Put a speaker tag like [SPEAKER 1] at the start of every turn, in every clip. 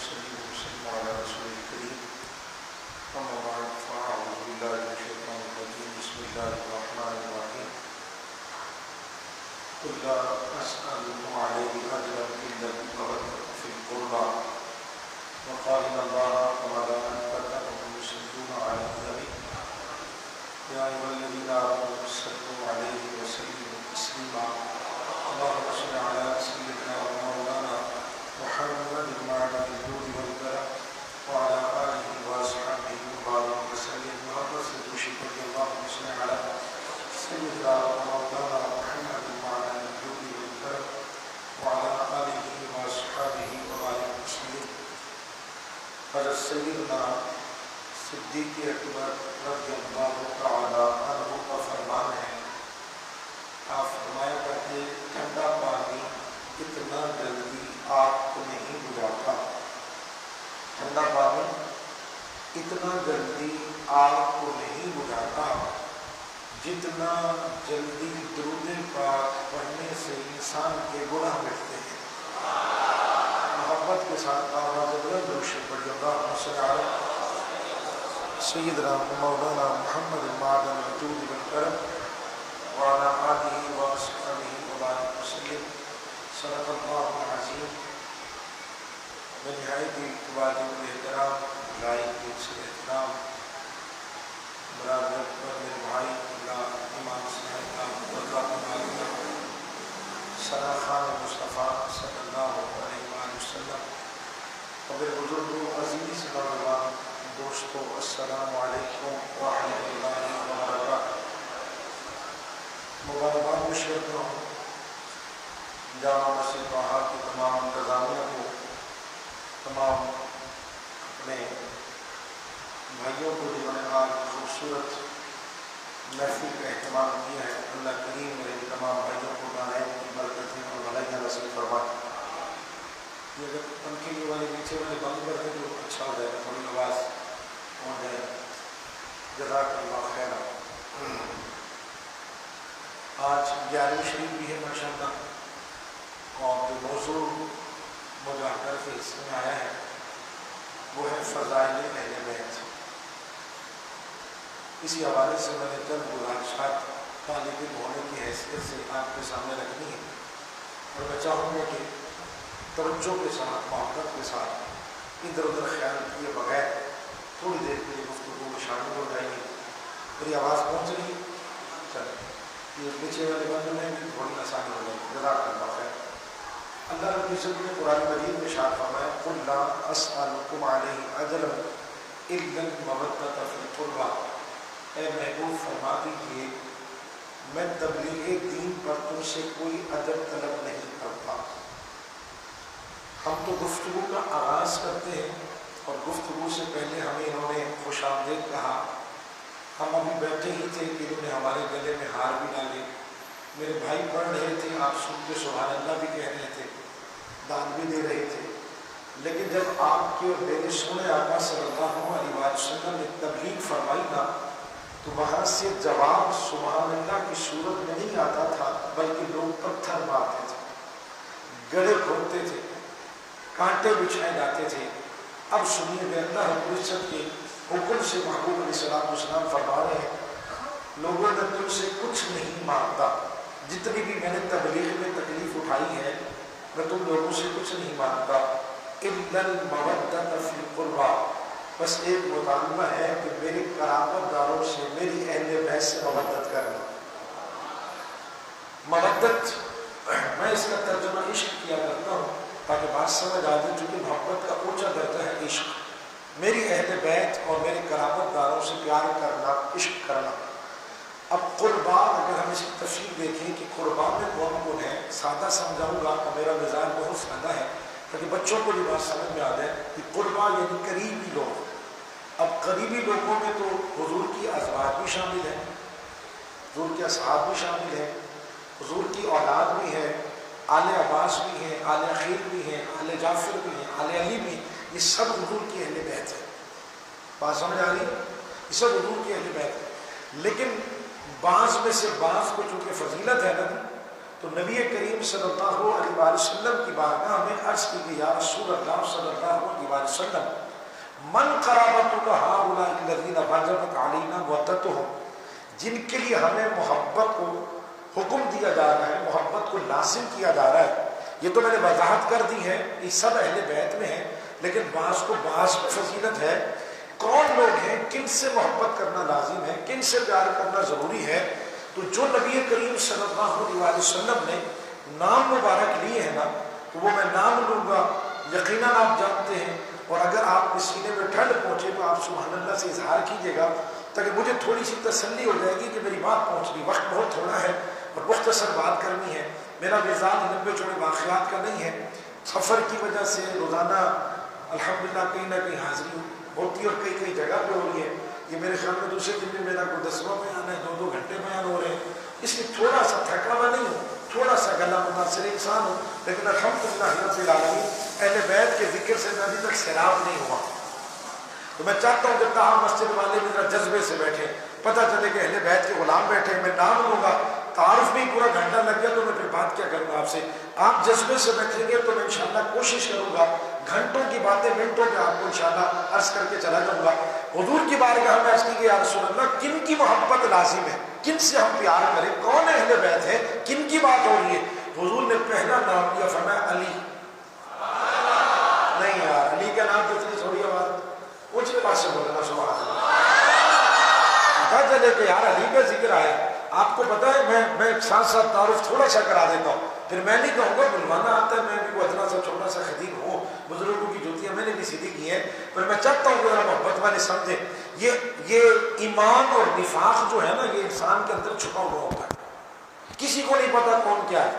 [SPEAKER 1] ونصلي ونسلم على رسول الكريم أما بعد فأعوذ بالله من الشيطان الرجيم بسم الله الرحمن الرحيم قل لا أسألكم عليه أجرا إلا المودة في القربى وقال إن الله وملائكته يصلون على النبي يا أيها الذين آمنوا صلوا عليه وسلموا تسليما اللهم صل على سيدنا ومولانا محمد وعلى الجود والكرم وعلى آله وأصحابه وبارك وسلم محمد صدق اللهم صل على سيدنا ومولانا محمد وعلى الجود والكرم وعلى آله وأصحابه وبارك وسلم. حضرت سیدنا صدیق اکبر رضی اللہ تعالی عنہ کا فرمان ہے، آپ فرمایا کرتے ٹھنڈا پانی اتنا جلدی آگ کو نہیں بجھاتا، ٹھنڈا پانی اتنا جلدی آگ کو نہیں بجھاتا جتنا جلدی درود پاک پڑھنے سے انسان کے گناہ مٹتے ہیں. محبت کے ساتھ آواز بلند درود شریف پڑھیے. اللہم صل علی سیدنا مولانا محمد معدن الجود والکرم وعلى آله وصحبه وبارك وسلم. صدق اللہ العظیم. بنہایت واجب احترام لائق سے احترام برادر میرے بھائی اللہ امام صاحب کا برکات ثنا خان مصطفیٰ صلی اللہ علیہ وآلہ وسلم اور میرے بزرگوں عزیز نوجوان دوستو السلام علیکم ورحمۃ اللہ وبرکاتہ. مبارکباد پیش کرتا ہوں جامع مسجد وہاں کی تمام انتظامیہ کو، تمام اپنے بھائیوں کو جنہوں نے آج خوبصورت محفل کا اہتمام کیا ہے. اللہ کریم میرے تمام بھائیوں کو نہایت کی برکتیں اور بھلائیاں نصیب فرمائے. یہ اگر پنکھے والے نیچے والے بند کر دیں تو اچھا ہو جائے گا، تھوڑی آواز ہو جائے. جزاک اللہ خیر. آج 11ویں شریف بھی ہے ماشاء اللہ، اور جو موضوع مجھے آ کر کے اس میں آیا ہے وہ ہے فضائل اہل بیت. اسی حوالے سے میں نے چند گزارشات طالب علم ہونے کی حیثیت سے آپ کے سامنے رکھنی ہے، اور میں چاہوں گا کہ توجہ کے ساتھ، محبت کے ساتھ، ادھر ادھر خیال کیے بغیر تھوڑی دیر کے لیے گفتگو میں شامل ہو جائیں گے. میری آواز پہنچ رہی ہے؟ چلیں یہ پیچھے والے بندوں میں بھی تھوڑی آسانی ہو جائے گی. جزاک اللہ خیر. اللہ رب العزت نے قرآن مجید میں ارشاد فرمایا قل لا اسألکم علیہ اجرا الا المودۃ فی القربى. اے محبوب فرما دیجیے میں تبلیغ دین پر تم سے کوئی اجر طلب نہیں کرتا. ہم تو گفتگو کا آغاز کرتے ہیں اور گفتگو سے پہلے ہمیں انہوں نے خوش آمدید کہا. ہم ابھی بیٹھے ہی تھے کہ انہوں نے ہمارے گلے میں ہار بھی ڈالے. میرے بھائی پڑھ رہے تھے، آپ سن کے سبحان اللہ بھی کہہ رہے تھے، دان بھی دے رہے تھے. لیکن جب آپ کے اور میرے سونے آقا صلی اللہ علیہ وسلم نے تبلیغ فرمائی نا تو وہاں سے جواب سبحان اللہ کی صورت میں نہیں آتا تھا، بلکہ لوگ پتھر مارتے تھے، گڑھے کھودتے تھے، کانٹے بچھائے جاتے تھے. اب سنیے میں اللہ رب العزت کے حکم سے محبوب علیہ السلام فرما رہے ہیں لوگوں نے تم سے کچھ نہیں مانگتا. جتنی بھی میں نے تبلیغ میں تکلیف اٹھائی ہے میں تم لوگوں سے کچھ نہیں مانگتا الا المودۃ فی القربى. بس ایک مطالبہ ہے کہ میری قرابت داروں سے، میری اہل بیت سے مودت کرنا. مودت میں اس کا ترجمہ عشق کیا کرتا ہوں تاکہ بات سمجھ آ جائے، چونکہ محبت کا اونچا درجہ ہے عشق. میری اہل بیت اور میری قرابت داروں سے پیار کرنا، عشق کرنا. اب قربا اگر ہم اس کی تفصیل دیکھیں کہ قربا میں کون کون ہے، سادہ سمجھاؤں گا اور میرا مزاج بہت سادہ ہے تاکہ بچوں کو یہ بات سمجھ میں آ جائے کہ قربا یعنی قریبی لوگ. اب قریبی لوگوں میں تو حضور کی ازواج بھی شامل ہیں، حضور کے اصحاب بھی شامل ہیں، حضور کی اولاد بھی ہے، آل عباس بھی ہیں، آل عقیل بھی ہیں، آل جعفر بھی ہیں، آل علی بھی ہیں. یہ سب حضور کی اہل بیت ہے. بات سمجھ آ رہی ہے؟ یہ سب حضور کی اہل بیت ہے. لیکن بعض میں سے بعض کو چونکہ فضیلت ہے نا تو نبی کریم صلی اللہ علیہ وسلم کی بارگاہ میں عرض کی کہ یا رسول اللہ صلی اللہ علیہ وسلم من قرابتک ہؤلاء الذین وجبت علینا مودتهم، جن کے لیے ہمیں محبت کو حکم دیا جا رہا ہے، محبت کو لازم کیا جا رہا ہے. یہ تو میں نے وضاحت کر دی ہے، یہ سب اہل بیت میں ہیں، لیکن بعض کو بعض فضیلت ہے. کون لوگ ہیں، کن سے محبت کرنا لازم ہے، کن سے پیار کرنا ضروری ہے. تو جو نبی کریم صلی اللہ علیہ وسلم نے نام مبارک لیے ہیں نا، تو وہ میں نام لوں گا، یقیناً آپ جانتے ہیں. اور اگر آپ کے سینے میں ٹھنڈ پہنچے تو آپ سبحان اللہ سے اظہار کیجیے گا، تاکہ مجھے تھوڑی سی تسلی ہو جائے گی کہ میری بات پہنچ گئی. وقت بہت تھوڑا ہے اور مختصر بات کرنی ہے. میرا مزاج لمبے چوڑے واقعات کا نہیں ہے. سفر کی وجہ سے روزانہ الحمدللہ کہیں نہ کہیں حاضری ہوتی ہے اور کئی کئی جگہ پہ ہو رہی ہے. یہ میرے خیال میں دوسرے دن میں میرا کوئی 10واں بیان ہے، 2 گھنٹے بیان ہو رہے ہیں، اس لیے تھوڑا سا تھکا ہوا نہیں ہوں، تھوڑا سا گلا متاثر انسان ہوں، لیکن الحمدللہ رب العالمین اہل بیت کے ذکر سے میں ابھی تک سیراب نہیں ہوا. تو میں چاہتا ہوں کہ تاہم مسجد والے بھی ذرا جذبے سے بیٹھے، پتہ چلے کہ اہل بیت کے غلام بیٹھے. میں نام لوں گا، تعارف بھی پورا گھنٹہ لگ گیا تو میں پھر بات کیا کروں گا آپ سے. آپ جذبے سے بیٹھیں گے تو میں انشاءاللہ کوشش کروں گا گھنٹوں کی باتیں منٹوں میں آپ کو انشاءاللہ عرض کر کے چلا جاؤں گا. حضور کی بارگاہ میں عرض کی کہ یا رسول اللہ کن کی محبت لازم ہے، کن سے ہم پیار کریں، کون اہل بیت ہے، کن کی بات ہو رہی ہے. حضور نے پہلا نام لیا، فرمایا علی. نہیں یار، علی کا نام تو اتنی تھوڑی بات، اونچے پاس سے بولنا سبحان اللہ. پتہ چلے کہ یار علی کا ذکر آیا. آپ کو پتہ ہے میں ساتھ ساتھ تعارف تھوڑا سا کرا دیتا ہوں، پھر میں نہیں کہوں گا بلوانا آتا ہے، میں بھی کوئی اتنا سا چھوٹا سا خطیب ہوں، بزرگوں کی جوتیاں میں نے بھی سیدھی کی ہیں، پر میں چاہتا ہوں کہ ذرا محبت والے سمجھیں. یہ ایمان اور نفاق جو ہے نا، یہ انسان کے اندر چھپا ہوا ہوتا ہے. کسی کو نہیں پتا کون کیا ہے،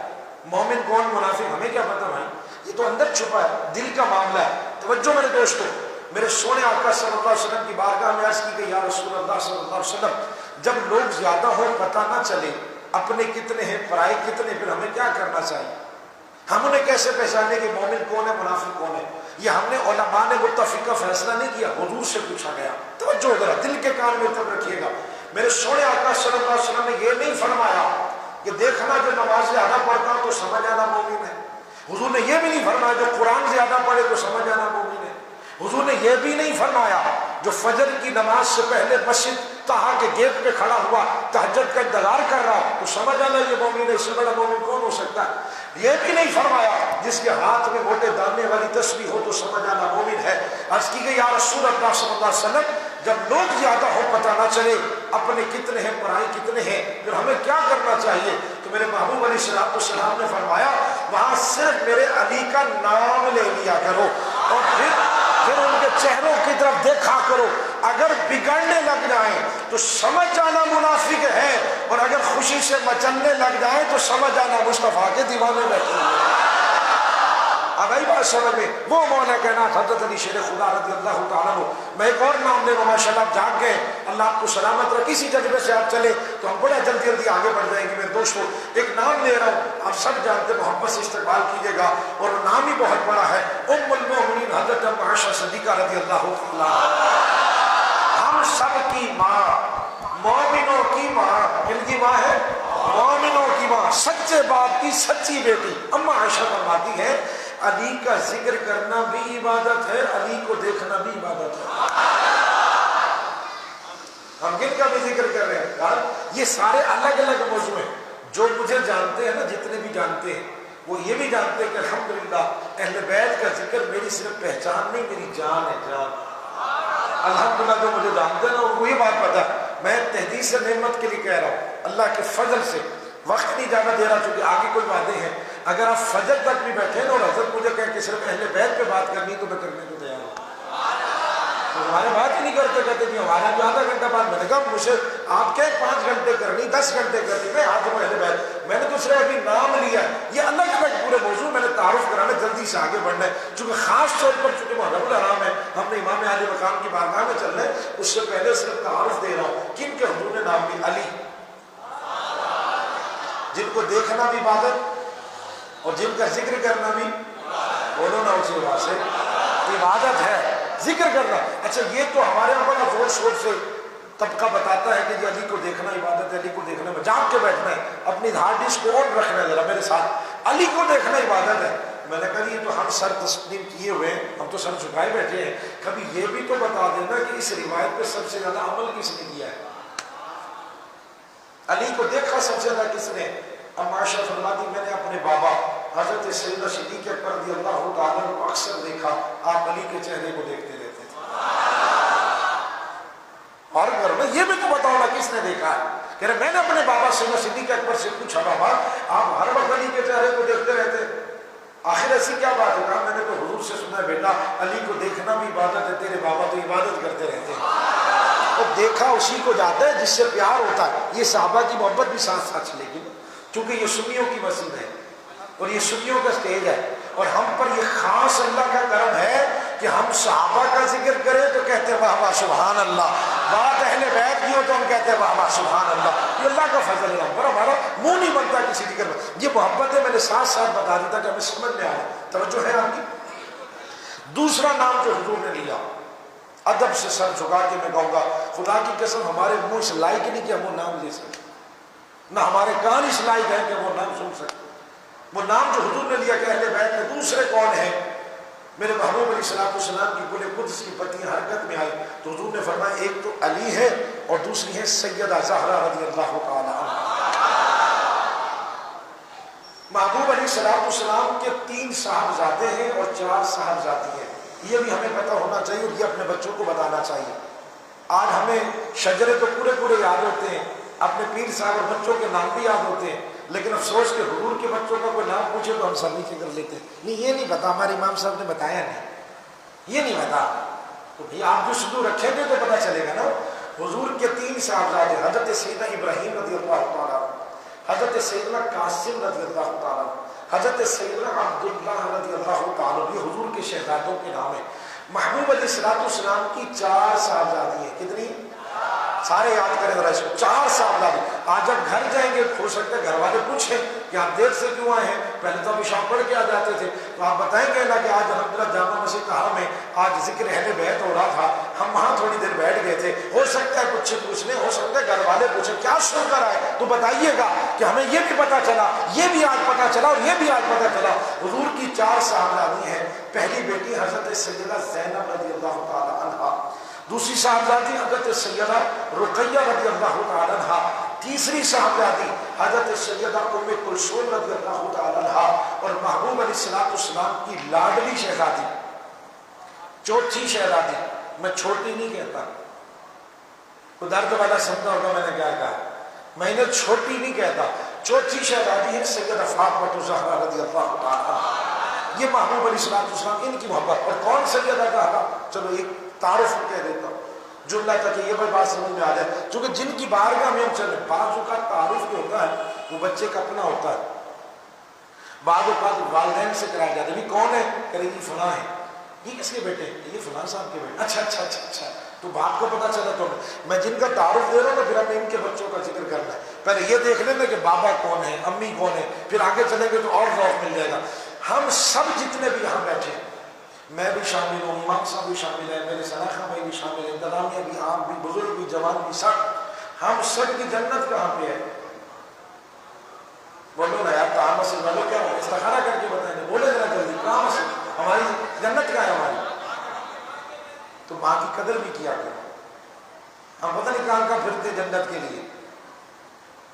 [SPEAKER 1] مومن کون منافق، ہمیں کیا پتا بھائی، یہ تو اندر چھپا ہے، دل کا معاملہ ہے. توجہ میرے دوستو، میرے سونے آقا صلی اللہ علیہ وسلم کی بارگاہ میں عرض کی کہ یا رسول اللہ صلی اللہ علیہ وسلم جب لوگ زیادہ ہو، پتہ نہ چلے اپنے کتنے ہیں پرائے کتنے، پھر ہمیں کیا کرنا چاہیے؟ ہم انہیں کیسے پہچانے کہ مومن کون ہے منافق کون ہے؟ یہ ہم نے علماء نے متفقہ فیصلہ نہیں کیا، حضور سے پوچھا گیا. توجہ ذرا دل کے کان میں تب رکھیے گا. میرے سونے آقا صلی اللہ علیہ وسلم نے یہ نہیں فرمایا کہ دیکھنا جو نماز زیادہ پڑھتا ہوں تو سمجھ آنا مومن ہے. حضور نے یہ بھی نہیں فرمایا جو قرآن زیادہ پڑھے تو سمجھ آنا مومن ہے. حضور نے یہ بھی نہیں فرمایا جو فجر کی نماز سے پہلے مسجد طہا کے گیٹ پہ کھڑا ہوا تہجد کا انتظار کر رہا تو سمجھ آنا یہ مومن ہے. اس سے بڑا مومن کون ہو سکتا ہے؟ یہ بھی نہیں فرمایا جس کے ہاتھ میں موٹے دانے والی تسبیح ہو تو سمجھ آنا مومن ہے. عرض کی کہ یا رسول اللہ صلی اللہ علیہ وسلم جب لوگ زیادہ ہو، پتہ نہ چلے اپنے کتنے ہیں پرائے کتنے ہیں، پھر ہمیں کیا کرنا چاہیے؟ تو میرے محبوب علیہ الصلوۃ والسلام نے فرمایا وہاں صرف میرے علی کا نام لے لیا کرو اور پھر ان کے چہروں کی طرف دیکھا کرو. اگر بگڑنے لگ جائیں تو سمجھ جانا منافق ہے، اور اگر خوشی سے مچلنے لگ جائیں تو سمجھ جانا مصطفیٰ کے دیوانے بیٹھے ہیں. اب آئی بات سمجھ میں؟ وہ مولا کہنا حضرت علی شیر خدا رضی اللہ تعالیٰ عنہ. میں ایک اور نام لے لوں، ماشاء اللہ آپ جاگ گئے، اللہ آپ کو سلامت رکھ. اسی جذبے سے آپ چلے تو ہم بڑا جلدی جلدی آگے بڑھ جائیں گے. میرے دوستوں ایک نام لے رہا ہوں، آپ سب جانتے، محبت سے استقبال کیجیے گا، اور نام ہی بہت بڑا ہے. ام المؤمنین حضرت عائشہ صدیقہ رضی اللہ تعالیٰ. ہم سب کی ماں، مومنوں کی ماں. کن کی ماں ہے؟ مومنوں کی ماں، سچے باپ کی سچی بیٹی. اما عائشہ فرماتی ہے علی کا ذکر کرنا بھی عبادت ہے، علی کو دیکھنا بھی عبادت ہے. ہم کن کا بھی ذکر کر رہے ہیں یار؟ یہ سارے الگ الگ موضوع ہیں. جو مجھے جانتے ہیں نا، جتنے بھی جانتے ہیں وہ یہ بھی جانتے ہیں کہ الحمدللہ اہل بیت کا ذکر میری صرف پہچان نہیں، میری جان ہے، جان. الحمدللہ جو مجھے جانتے ہیں نا ان کو یہ بات پتا ہے. میں تحدیث نعمت کے لیے کہہ رہا ہوں، اللہ کے فضل سے وقت نہیں جانا دے رہا چونکہ آگے کوئی وعدے ہیں. اگر آپ فجر تک بھی بیٹھے نا اور حضرت مجھے کہہ کہ صرف اہل بیت پہ بات کرنی تو میں کرنے کو تیار ہوں. تو ہمارے بات ہی نہیں کرتے، کہتے بھی ہمارا جو آدھا گھنٹہ بعد. میں نے کہا مجھے آپ کہیں 5 گھنٹے کرنی، 10 گھنٹے کرنی، میں آج اہل بیت. میں نے تو صرف ابھی نام لیا ہے. یہ الگ الگ پورے موضوع میں نے تعارف کرانا، جلدی سے آگے بڑھنا ہے چونکہ خاص طور پر چونکہ محرم الحرام ہے، ہم نے امام عالی مقام کی بارگاہ میں چل رہے ہیں. اس سے پہلے صرف تعارف دے رہا ہوں کن کے حضور نے نام لیا. علی، جن کو دیکھنا بھی عبادت اور جن کا ذکر کرنا بھی، بولو نا اسی بات سے، عبادت ہے ذکر کرنا. اچھا یہ تو ہمارے یہاں بڑا زور شور سے طبقہ بتاتا ہے کہ جی علی کو دیکھنا عبادت ہے، علی کو دیکھنا ہے، جاگ کے بیٹھنا ہے، اپنی ہارڈ ڈسک کو آن رکھنا ہے ذرا میرے ساتھ، علی کو دیکھنا عبادت ہے۔ میں نے کہا یہ تو ہم سر تسلیم کیے ہوئے ہیں، ہم تو سر جھکائے بیٹھے ہیں، کبھی یہ بھی تو بتا دینا کہ اس روایت پہ سب سے زیادہ عمل کس نے کیا ہے؟ علی کو دیکھا سب سے زیادہ کس نے؟ ام عائشہ فرماتی میں نے اپنے بابا حضرت سیدنا صدیق اکبر رضی اللہ تعالیٰ کو اکثر دیکھا، آپ علی کے چہرے کو دیکھتے رہتے تھے۔ اور گھر میں یہ بھی تو بتاؤ نا کس نے دیکھا ہے؟ کہہ رہے میں نے اپنے بابا سیدنا صدیق اکبر سے پوچھا بابا آپ ہر وقت علی کے چہرے کو دیکھتے رہتے، آخر ایسی کیا بات ہے؟ کہا میں نے تو حضور سے سنا ہے بیٹا علی کو دیکھنا بھی عبادت ہے، تیرے بابا تو عبادت کرتے رہتے ہیں۔ تو دیکھا اسی کو جاتا ہے جس سے پیار ہوتا ہے۔ یہ صحابہ کی محبت بھی ساتھ ساتھ چلے گی، کیونکہ یہ سنیوں کی مسجد ہے اور یہ سنیوں کا سٹیج ہے، اور ہم پر یہ خاص اللہ کا کرم ہے کہ ہم صحابہ کا ذکر کریں تو کہتے ہیں واہ واہ سبحان اللہ، بات اہل بیت کی ہو تو ہم کہتے ہیں واہ واہ سبحان اللہ۔ یہ اللہ کا فضل ہے، پر ہمارا منہ نہیں بنتا کسی ذکر میں۔ یہ محبت ہے، میں نے ساتھ ساتھ بتا دی تھا کہ ہمیں سمجھ میں آئے۔ توجہ ہے آپ کی؟ دوسرا نام جو حضور نے لیا، ادب سے سر جھکا کے میں کہوں گا خدا کی قسم ہمارے منہ اس لائق نہیں کہ ہم وہ نام لے سکتے، نہ ہمارے کان اس لائق ہیں کہ وہ نام سن سکتے۔ وہ نام جو حضور نے لیا کہ اہل بیت میں دوسرے کون ہیں؟ میرے محبوب علیہ السلام کی گل قدس کی پتیاں حرکت میں آئی تو حضور نے فرمایا ایک تو علی ہے اور دوسری ہے سیدہ زہرا رضی اللہ تعالی عنہا۔ محبوب علیہ السلام کے 3 صاحبزادے ہیں اور 4 صاحبزادی ہیں، یہ بھی ہمیں پتہ ہونا چاہیے اور یہ اپنے بچوں کو بتانا چاہیے۔ آج ہمیں شجرے تو پورے یاد ہوتے ہیں، اپنے پیر صاحب اور بچوں کے نام بھی یاد ہوتے ہیں، لیکن افسوس کہ حضور کے بچوں کا کوئی نام پوچھے تو ہم سر نیچے کر لیتے ہیں، نہیں یہ نہیں پتا، ہمارے امام صاحب نے بتایا نہیں، یہ نہیں پتا۔ تو بھئی آپ جو شروع رکھیں گے تو پتہ چلے گا نا۔ حضور کے 3 صاحبزادے حضرت سیدنا ابراہیم رضی اللہ تعالیٰ، حضرت سیدنا قاسم رضی اللہ تعالیٰ، حضرت سیدنا عبداللہ رضی اللہ تعالیٰ، یہ حضور کے شہزادوں کے نام ہیں۔ محبوب علیہ السلام کی 4 صاحبزادی ہیں، کتنی؟ سارے یاد کریں ذرا اس کو، 4 صاحبزادی۔ آج جب گھر جائیں گے ہو سکتا ہے گھر والے پوچھیں کہ آپ دیر سے کیوں آئے ہیں، پہلے تو ابھی شام پڑھ کے آ جاتے تھے، تو آپ بتائیں گے نا کہ آج الحمدللہ جامع مسجد طاہرہ میں آج ذکر اہل بیت ہو رہا تھا، ہم وہاں تھوڑی دیر بیٹھ گئے تھے۔ ہو سکتا ہے کچھ پوچھنے، ہو سکتا ہے گھر والے پوچھیں کیا سن کر آئے، تو بتائیے گا کہ ہمیں یہ بھی پتہ چلا، یہ بھی آج پتہ چلا اور یہ بھی آج پتہ چلا۔ حضور کی 4 صاحبزادی ہیں، پہلی بیٹی حضرت سیدہ زینب رضی اللہ تعالی عنہا، دوسری صاحبزادی حضرت سیدہ رقیہ رضی اللہ تعالی عنہا، تیسری صاحبزادی حضرت سیدہ ام کلثوم رضی اللہ تعالی عنہا، اور محبوب علیہ السلام کی لاڈلی شہزادی چوتھی شہزادی، میں چھوٹی نہیں کہتا، کوئی درد والا سمجھا ہوگا میں نے کیا کہا، میں نے چھوٹی نہیں کہتا، چوتھی شہزادی ہے سیدہ فاطمہ زہرا رضی اللہ تعالی عنہا۔ یہ محبوب علیہ السلام ان کی محبت، اور کون سیدہ کہا؟ چلو ایک تعارف کہہ دیتا ہوں جو اللہ تک یہ بات سمجھ میں آ جائے، چونکہ جن کی بارگاہ میں ہم چلے، بعض اوقات تعارف جو ہوتا ہے وہ بچے کا اپنا ہوتا ہے، بعض اوقات والدین سے کرایا جاتا ہے، بھی کون ہے؟ کہ یہ فلاں ہے، یہ کس کے بیٹے ہیں؟ یہ فلاں صاحب کے بیٹے، اچھا، تو باپ کو پتا چلا۔ تو میں جن کا تعارف دے رہا ہوں نا، پھر ہمیں ان کے بچوں کا ذکر کرنا ہے، پہلے یہ دیکھ لینا کہ بابا کون ہے، امی کون ہے، پھر آگے چلیں گے تو اور ذوق مل جائے گا۔ ہم سب جتنے بھی یہاں بیٹھے ہیں، میں بھی شامل ہوں، امام صاحب بھی شامل ہیں، میرے سناخہ بھائی بھی شامل ہیں، انتظامیہ بھی، آپ بھی، بزرگ بھی، جوان بھی، سب، ہم سب کی جنت کہاں پہ ہے؟ بولو نا یار، کہاں مسجد والوں کیا ہو، استخارہ کر کے بتائیں گے، بولے ذرا جلدی، کہاں مسجد ہماری جنت کہاں ہے ہماری؟ تو ماں کی قدر بھی کیا کرو، ہم پتہ نہیں کہاں پھرتے جنت کے لیے،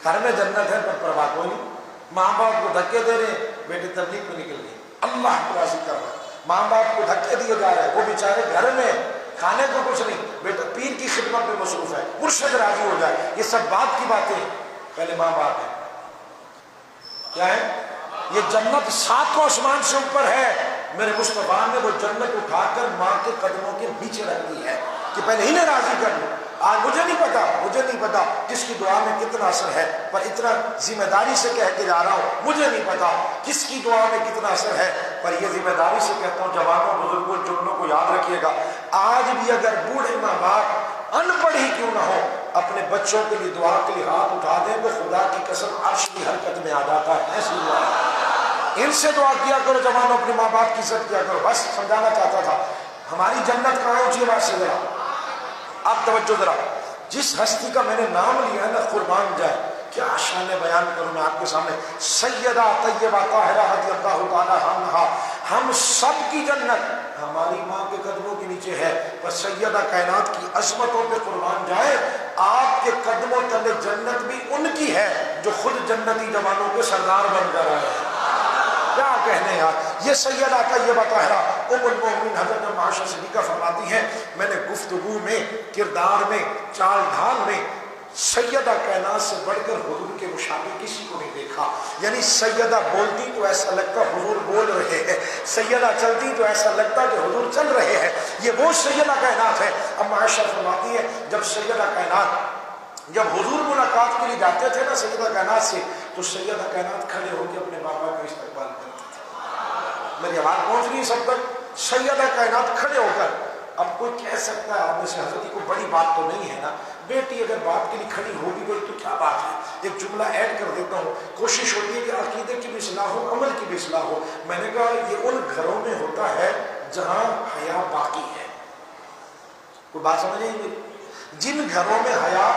[SPEAKER 1] گھر میں جنت ہے پر پرواہ کوئی نہیں، ماں باپ کو دھکے دے رہے ہیں، بیٹے تبلیغ میں نکل گئے، اللہ کو راضی کر رہا ہے، ماں باپ کو دھکے دیے جا رہے ہیں، وہ بیچارے گھر میں کھانے کو کچھ نہیں، بیٹا پیر کی خدمت میں مصروف ہے، مرشد راضی ہو جائے، یہ سب بات کی باتیں ہیں، پہلے ماں باپ ہے، کیا ہے؟ یہ جنت 7 آسمان سے اوپر ہے، میرے مصطفیٰ نے وہ جنت اٹھا کر ماں کے قدموں کے پیچھے رکھ دی ہے کہ پہلے انہیں راضی کر لو۔ آج مجھے نہیں پتا کس کی دعا میں کتنا اثر ہے، پر اتنا ذمہ داری سے کہہ کے جا رہا ہوں، مجھے نہیں پتا کس کی دعا میں کتنا اثر ہے، پر یہ ذمہ داری سے کہتا ہوں، جوانوں بزرگوں جملوں کو یاد رکھیے گا، آج بھی اگر بوڑھے ماں باپ ان پڑھ ہی کیوں نہ ہو، اپنے بچوں کے لیے دعا کے لیے ہاتھ اٹھا دیں تو خدا کی قسم عرش کی حرکت میں آ جاتا ہے۔ ایسی دعا ان سے دعا کیا کرو، جوانوں اپنے ماں باپ کی عزت کیا کرو۔ بس سمجھانا چاہتا تھا، ہماری جنت کہاں ہے، اونچی آواز سے ذرا اب توجہ ذرا، جس ہستی کا میں نے نام لیا ہے نا قربان جائے. کیا شان بیان کروں میں آپ کے سامنے. سیدہ طیبہ طاہرہ رضی اللہ تعالی عنہا، ہم سب کی جنت ہماری ماں کے قدموں کے نیچے ہے، پر سیدہ کائنات کی عظمتوں پہ قربان جائے آپ کے قدموں تلے جنت بھی ان کی ہے جو خود جنتی جوانوں کے سردار بن کر آئے. کیا کہنے یار. یہ سیدہ طیبہ طاہرہ ام المؤمنین حضرت عائشہ صدیقہ فرماتی ہیں میں نے گفتگو میں، کردار میں، چال ڈھال میں سیدہ کائنات سے بڑھ کر حضور کے مشابہ کسی کو نہیں دیکھا. یعنی سیدہ بولتی تو ایسا لگتا حضور بول رہے ہیں، سیدہ چلتی تو ایسا لگتا کہ حضور چل رہے ہیں. یہ وہ سیدہ کائنات ہے. اب عائشہ فرماتی ہے جب سیدہ کائنات، جب حضور ملاقات کے لیے جاتے تھے نا سیدہ کائنات سے، تو سیدہ کائنات کھڑے ہو کے اپنے بابا کا استقبال کرتے تھے. میری آواز پہنچ رہی ہے سب تک؟ سیدہ کائنات کھڑے ہو کر. اب کوئی کہہ سکتا ہے آپ میں سے حضرت کو بڑی بات تو نہیں ہے نا، بیٹی اگر باپ کے لیے کھڑی ہو بھی گئی تو کیا بات ہے. ایک جملہ ایڈ کر دیتا ہوں. کوشش ہوتی ہے کہ عقیدے کی بھی اصلاح ہو، عمل کی بھی اصلاح ہو. میں نے کہا یہ ان گھروں میں ہوتا ہے جہاں حیا باقی ہے. کوئی بات سمجھ نہیں میری؟ جن گھروں میں حیا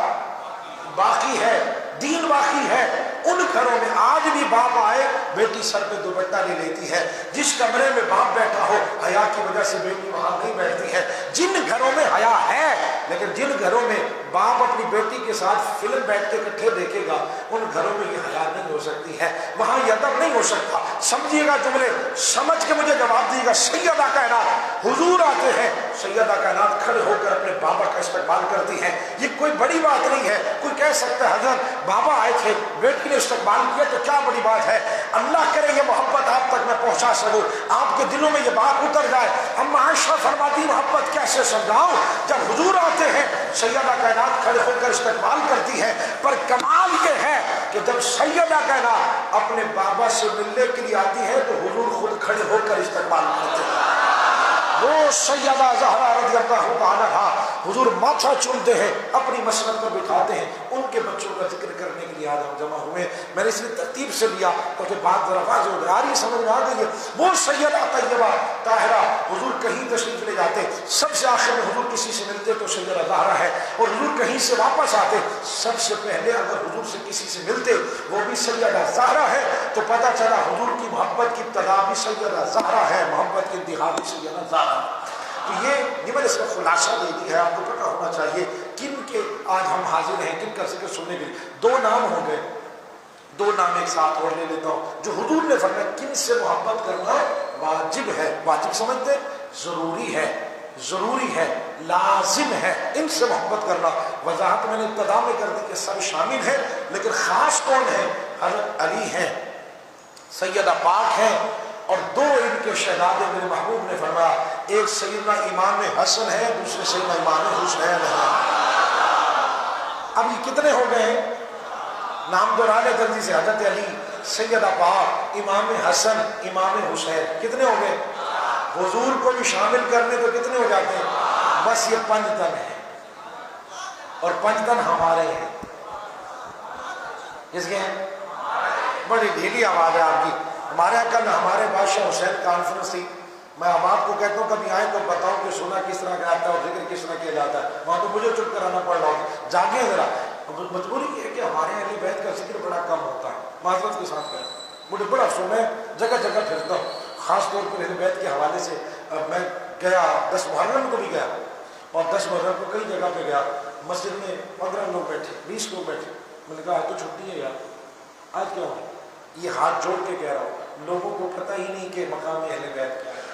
[SPEAKER 1] باقی ہے، دین باقی ہے، ان گھروں میں آج بھی باپ آئے بیٹی سر پہ دوپٹہ لے لیتی ہے. جس کمرے میں باپ بیٹھا ہو حیا کی وجہ سے بیٹی وہاں نہیں بیٹھتی ہے. جن گھروں میں حیا ہے، لیکن جن گھروں میں باپ اپنی بیٹی کے ساتھ فلم بیٹھ کے اکٹھے دیکھے گا ان گھروں میں یہ حیا نہیں ہو سکتی ہے، وہاں یہ ادب نہیں ہو سکتا. سمجھیے گا جملے، سمجھ کے مجھے جواب دیے گا. سیدہ کائنات حضور آتے ہیں، سیدہ کائنات کھڑے ہو کر اپنے بابا کا استقبال کرتی ہیں. یہ کوئی بڑی بات نہیں ہے. کوئی کہہ سکتا ہے حضرت بابا آئے تھے بیٹی نے استقبال کیا تو کیا بڑی بات ہے. اللہ کرے یہ محبت آپ تک میں پہنچا سکوں، آپ کے دلوں میں یہ بات اتر جائے. اما عائشہ فرماتی محبت کیسے سمجھاؤں. جب حضور آتے ہیں سیدہ کائنات کھڑے ہو کر استقبال کرتی ہے، پر کمال یہ ہے کہ جب سیدہ کائنات اپنے بابا سے ملنے کے لیے آتی ہے تو حضور خود کھڑے ہو کر استقبال کرتے ہیں. وہ سیدہ زہرا رضی اللہ تعالیٰ عنہا حضور ماتھا چومتے ہیں، اپنی مسند پر بٹھاتے ہیں. ان کے بچوں کا ذکر کرنے کے لیے آج ہم جمع ہوئے. میں نے اس لیے ترتیب سے لیا تاکہ بات ذرا واضح ہو جائے. آ رہی سمجھ میں آ گئی ہے. وہ سیدہ طیبہ طاہرہ حضور کہیں تشریف لے جاتے، سب سے آخر میں حضور کسی سے ملتے تو سیدہ زہرا ہے، اور حضور کہیں سے واپس آتے سب سے پہلے اگر حضور سے کسی سے ملتے وہ بھی سیدہ زہرا ہے تو پتہ چلا حضور کی محبت کی ابتدا بھی سیدہ زہرا ہے، محبت کی انتہا بھی سیدہ زہرا. تو یہ میں نے اس کا خلاصہ دے دی ہے. آپ کو پتہ ہونا چاہیے کن کے آج ہم حاضر ہیں، کن کا ذکر سننے کے لیے. 2 نام ہو گئے، 2 نام ایک ساتھ اور لے لیتا ہوں جو حضور نے فرمایا کن سے محبت کرنا واجب ہے. واجب سمجھتے ضروری ہے، ضروری ہے، لازم ہے، ان سے محبت کرنا. وضاحت میں نے ابتدا میں کر دی کہ سب شامل ہیں، لیکن خاص کون ہے؟ حضرت علی ہیں، سیدہ پاک ہیں، اور 2 ان کے شہزادے میرے محبوب نے فرمایا ایک سیدنا امام حسن ہے، دوسرے سیدنا امام حسین ہے. اب یہ کتنے ہو گئے ہیں؟ نام دہرا لے جلدی سے. حضرت علی، سیدہ پاک، امام حسن، امام حسین. کتنے ہو گئے؟ حضور کو بھی شامل کرنے تو کتنے ہو جاتے ہیں؟ بس یہ 5 تن ہے، اور 5 تن ہمارے ہیں. کس کے ہیں؟ بڑی ڈھیلی آواز ہے آپ کی. ہمارے یہاں کل ہمارے بادشاہ حسین کانفرنس تھی. میں آپ کو کہتا ہوں کبھی آئیں تو بتاؤں کہ سنا کس طرح کا آتا ہے اور ذکر کس طرح کیا جاتا ہے. وہاں تو مجھے چپ کرانا پڑ رہا ہوتا. جاگیں ذرا. مجبوری یہ ہے کہ ہمارے اہل بیت کا ذکر بڑا کم ہوتا ہے. معذرت کے ساتھ کہا مجھے بڑا افسوس ہے، جگہ جگہ پھرتا ہوں خاص طور پر اہل بیت کے حوالے سے. میں گیا 10 محرم کو بھی گیا، اور 10 محرم کو کئی جگہ پہ گیا. مسجد میں 15 لوگ بیٹھے، 20 لوگ بیٹھے. میں نے کہا آج تو چھٹی ہے یار، آج کیا ہو؟ یہ ہاتھ جوڑ کے کہہ رہا ہوں لوگوں کو پتہ ہی نہیں کہ مقام اہل بیت کیا ہے.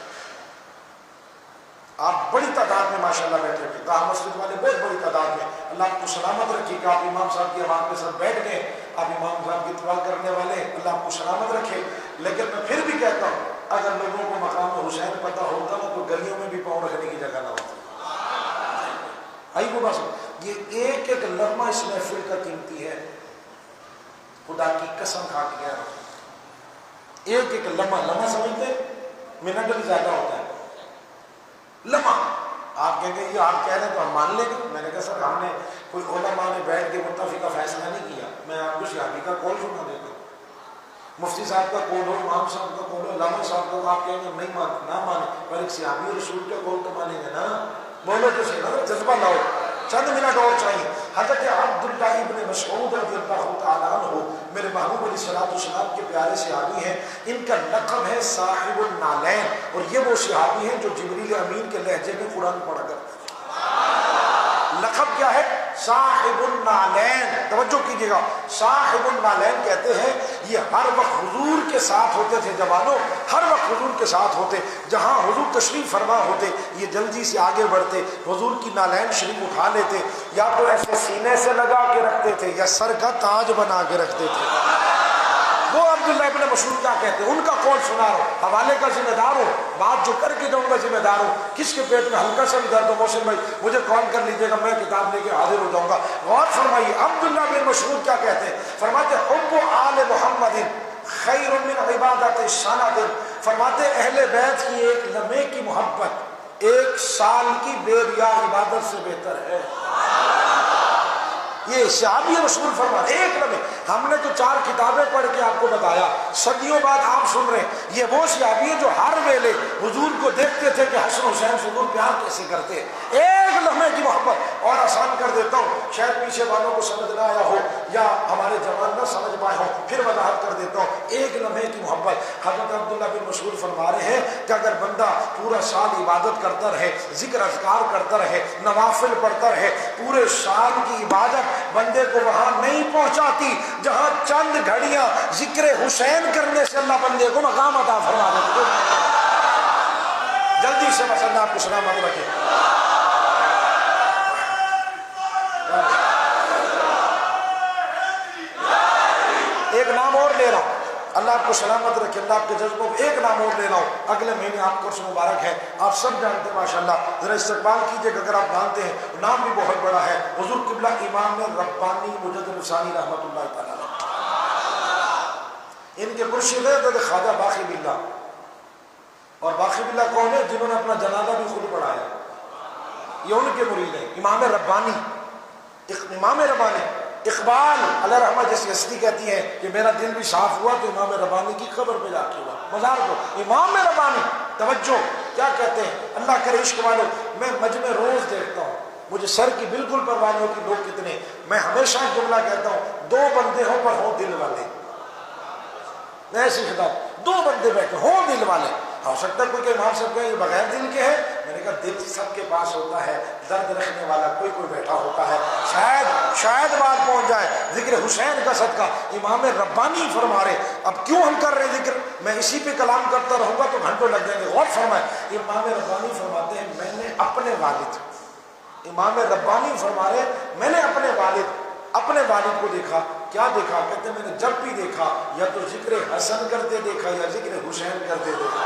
[SPEAKER 1] آپ بڑی تعداد میں ماشاءاللہ بیٹھے تھے، تاہم مسجد والے بہت بڑی تعداد میں. اللہ آپ کو سلامت رکھے کہ آپ امام صاحب کی آواز کے ساتھ بیٹھ گئے. آپ امام صاحب کی اتباع کرنے والے، اللہ آپ کو سلامت رکھے. لیکن میں پھر بھی کہتا ہوں اگر لوگوں کو مقام حسین پتہ ہوتا نا تو گلیوں میں بھی پاؤں رکھنے کی جگہ نہ ہوتی. آئی کو بات. یہ ایک ایک لمحہ اس محفل کا قیمتی ہے، خدا کی قسم کھا کے گیا. ایک ایک لمحہ سمجھتے منٹ بھی زیادہ ہوتا ہے. لمحہ آپ کہیں گے یہ آپ کہہ رہے ہیں تو ہم مان لیں گے. میں نے کہا سر ہم نے کوئی علماء نے بیٹھ کے متفقہ فیصلہ نہیں کیا. میں آپ کو شیعی کا قول سنا دیتا ہوں. مفتی صاحب کا قول ہو، امام صاحب کا قول ہو، علامہ صاحب کا، آپ کہیں گے نہیں مان نہ مانے، پر ایک صحابی رسول کا قول تو مانیں گے نا. بولو تو صحیح نا، جذبہ لاؤ. چند منٹ اور چاہیے. حضرت عبداللہ ابن مسعود رضی اللہ تعالیٰ عنہ میرے محبوب علیہ السلام کے پیارے صحابی ہیں، ان کا لقب ہے صاحب النالین، اور یہ وہ صحابی ہیں جو جبریل امین کے لہجے میں قرآن پڑھا کرتے ہیں۔ لقب کیا ہے؟ صاحب النالین، توجہ کیجیے گا، صاحب النالین کہتے ہیں یہ ہر وقت حضور کے ساتھ ہوتے تھے، جوانوں ہر وقت حضور کے ساتھ ہوتے، جہاں حضور تشریف فرما ہوتے یہ جلدی سے آگے بڑھتے، حضور کی نالین شریف اٹھا لیتے، یا تو ایسے سینے سے لگا کے رکھتے تھے یا سر کا تاج بنا کے رکھتے تھے۔ وہ عبداللہ ابن مسعود کیا کہتے ہیں، ان کا قول سنا رہا ہوں، حوالے کا ذمہ دار ہوں، بات جو کر کے جاؤں گا ذمہ دار ہوں، کس کے پیٹ میں ہلکا سا بھی درد ہو محسن بھائی مجھے کال کر لیجیے گا، میں کتاب لے کے حاضر ہو جاؤں گا۔ غور فرمائیے عبداللہ بن مسعود کیا کہتے ہیں، فرماتے حب آل محمد خیر من عبادت سنۃ، فرماتے اہل بیت کی ایک لمحے کی محبت ایک سال کی بے ریا عبادت سے بہتر ہے۔ یہ صحابی رسول فرماتے ایک لمحے، ہم نے تو 4 کتابیں پڑھ کے آپ کو بتایا، صدیوں بعد آپ سن رہے ہیں، یہ وہ صحابی ہیں جو ہر ویلے حضور کو دیکھتے تھے کہ حسن حسین سے حضور پیار کیسے کرتے ہیں۔ ایک لمحے کی محبت، اور آسان کر دیتا ہوں شاید پیچھے والوں کو سمجھ نہ آیا ہو یا ہمارے جوان نہ سمجھ پائے ہو، پھر وضاحت کر دیتا ہوں۔ ایک لمحے کی محبت، حضرت عبداللہ بن مسعود فرما رہے ہیں کہ اگر بندہ پورا سال عبادت کرتا رہے، ذکر اذکار کرتا رہے، نوافل پڑھتا رہے، پورے سال کی عبادت بندے کو وہاں نہیں پہنچاتی جہاں چند گھڑیاں ذکر حسین کرنے سے اللہ بندے کو مقام عطا فرما دیتے۔ جلدی سے بس اللہ آپ کو سلامت رکھے۔ ایک نام اور لے رہا ہوں، اللہ آپ کو سلامت رکھے، اللہ آپ کے جذبوں کو، ایک نام اور لے رہا ہوں، اگلے مہینے آپ کو مبارک ہے، آپ سب جانتے ہیں ماشاءاللہ، ذرا استقبال کیجئے کہ اگر آپ جانتے ہیں نام بھی بہت بڑا ہے، حضور قبلہ امام ربانی مجدد ثانی رحمۃ اللہ تعالیٰ علیہ، ان کے مرشد ہے خواجہ باقی باللہ، اور باقی باللہ کون ہے؟ جنہوں نے اپنا جنازہ بھی خود پڑھایا، یہ ان کے مرید ہیں، امام ربانی، امام ربانی اقبال علیہ رحمہ جیسی ہستی کہتی ہے کہ میرا دل بھی صاف ہوا تو امام ربانی کی قبر پہ جا کے ہوا، مزار کو امام ربانی، توجہ کیا کہتے ہیں، اللہ کرے عشق والو، میں مجمع روز دیکھتا ہوں، مجھے سر کی بالکل پرواہ نہیں ہوتی لوگ کتنے، میں ہمیشہ ایک جملہ کہتا ہوں، 2 بندے ہوں پر ہوں دل والے، ایسی خطاب، 2 بندے بیٹھے ہوں دل والے، ہو سکتا ہے کوئی کہ امام صاحب کہیں یہ بغیر دل کے ہیں، میں نے کہا دل سب کے پاس ہوتا ہے، درد رکھنے والا کوئی بیٹھا ہوتا ہے، شاید بات پہنچ جائے، ذکر حسین کا صدقہ امام ربانی فرما رہے، اب کیوں ہم کر رہے ہیں ذکر، میں اسی پہ کلام کرتا رہوں گا تو گھنٹوں لگ جائیں گے، غور فرمائیں، امام ربانی فرماتے ہیں میں نے اپنے والد، امام ربانی فرما رہے میں نے اپنے والد کو دیکھا، کیا دیکھا؟ کہتے ہیں میں نے جب بھی دیکھا یا تو ذکر حسن کرتے دیکھا یا ذکر حسین کرتے دیکھا۔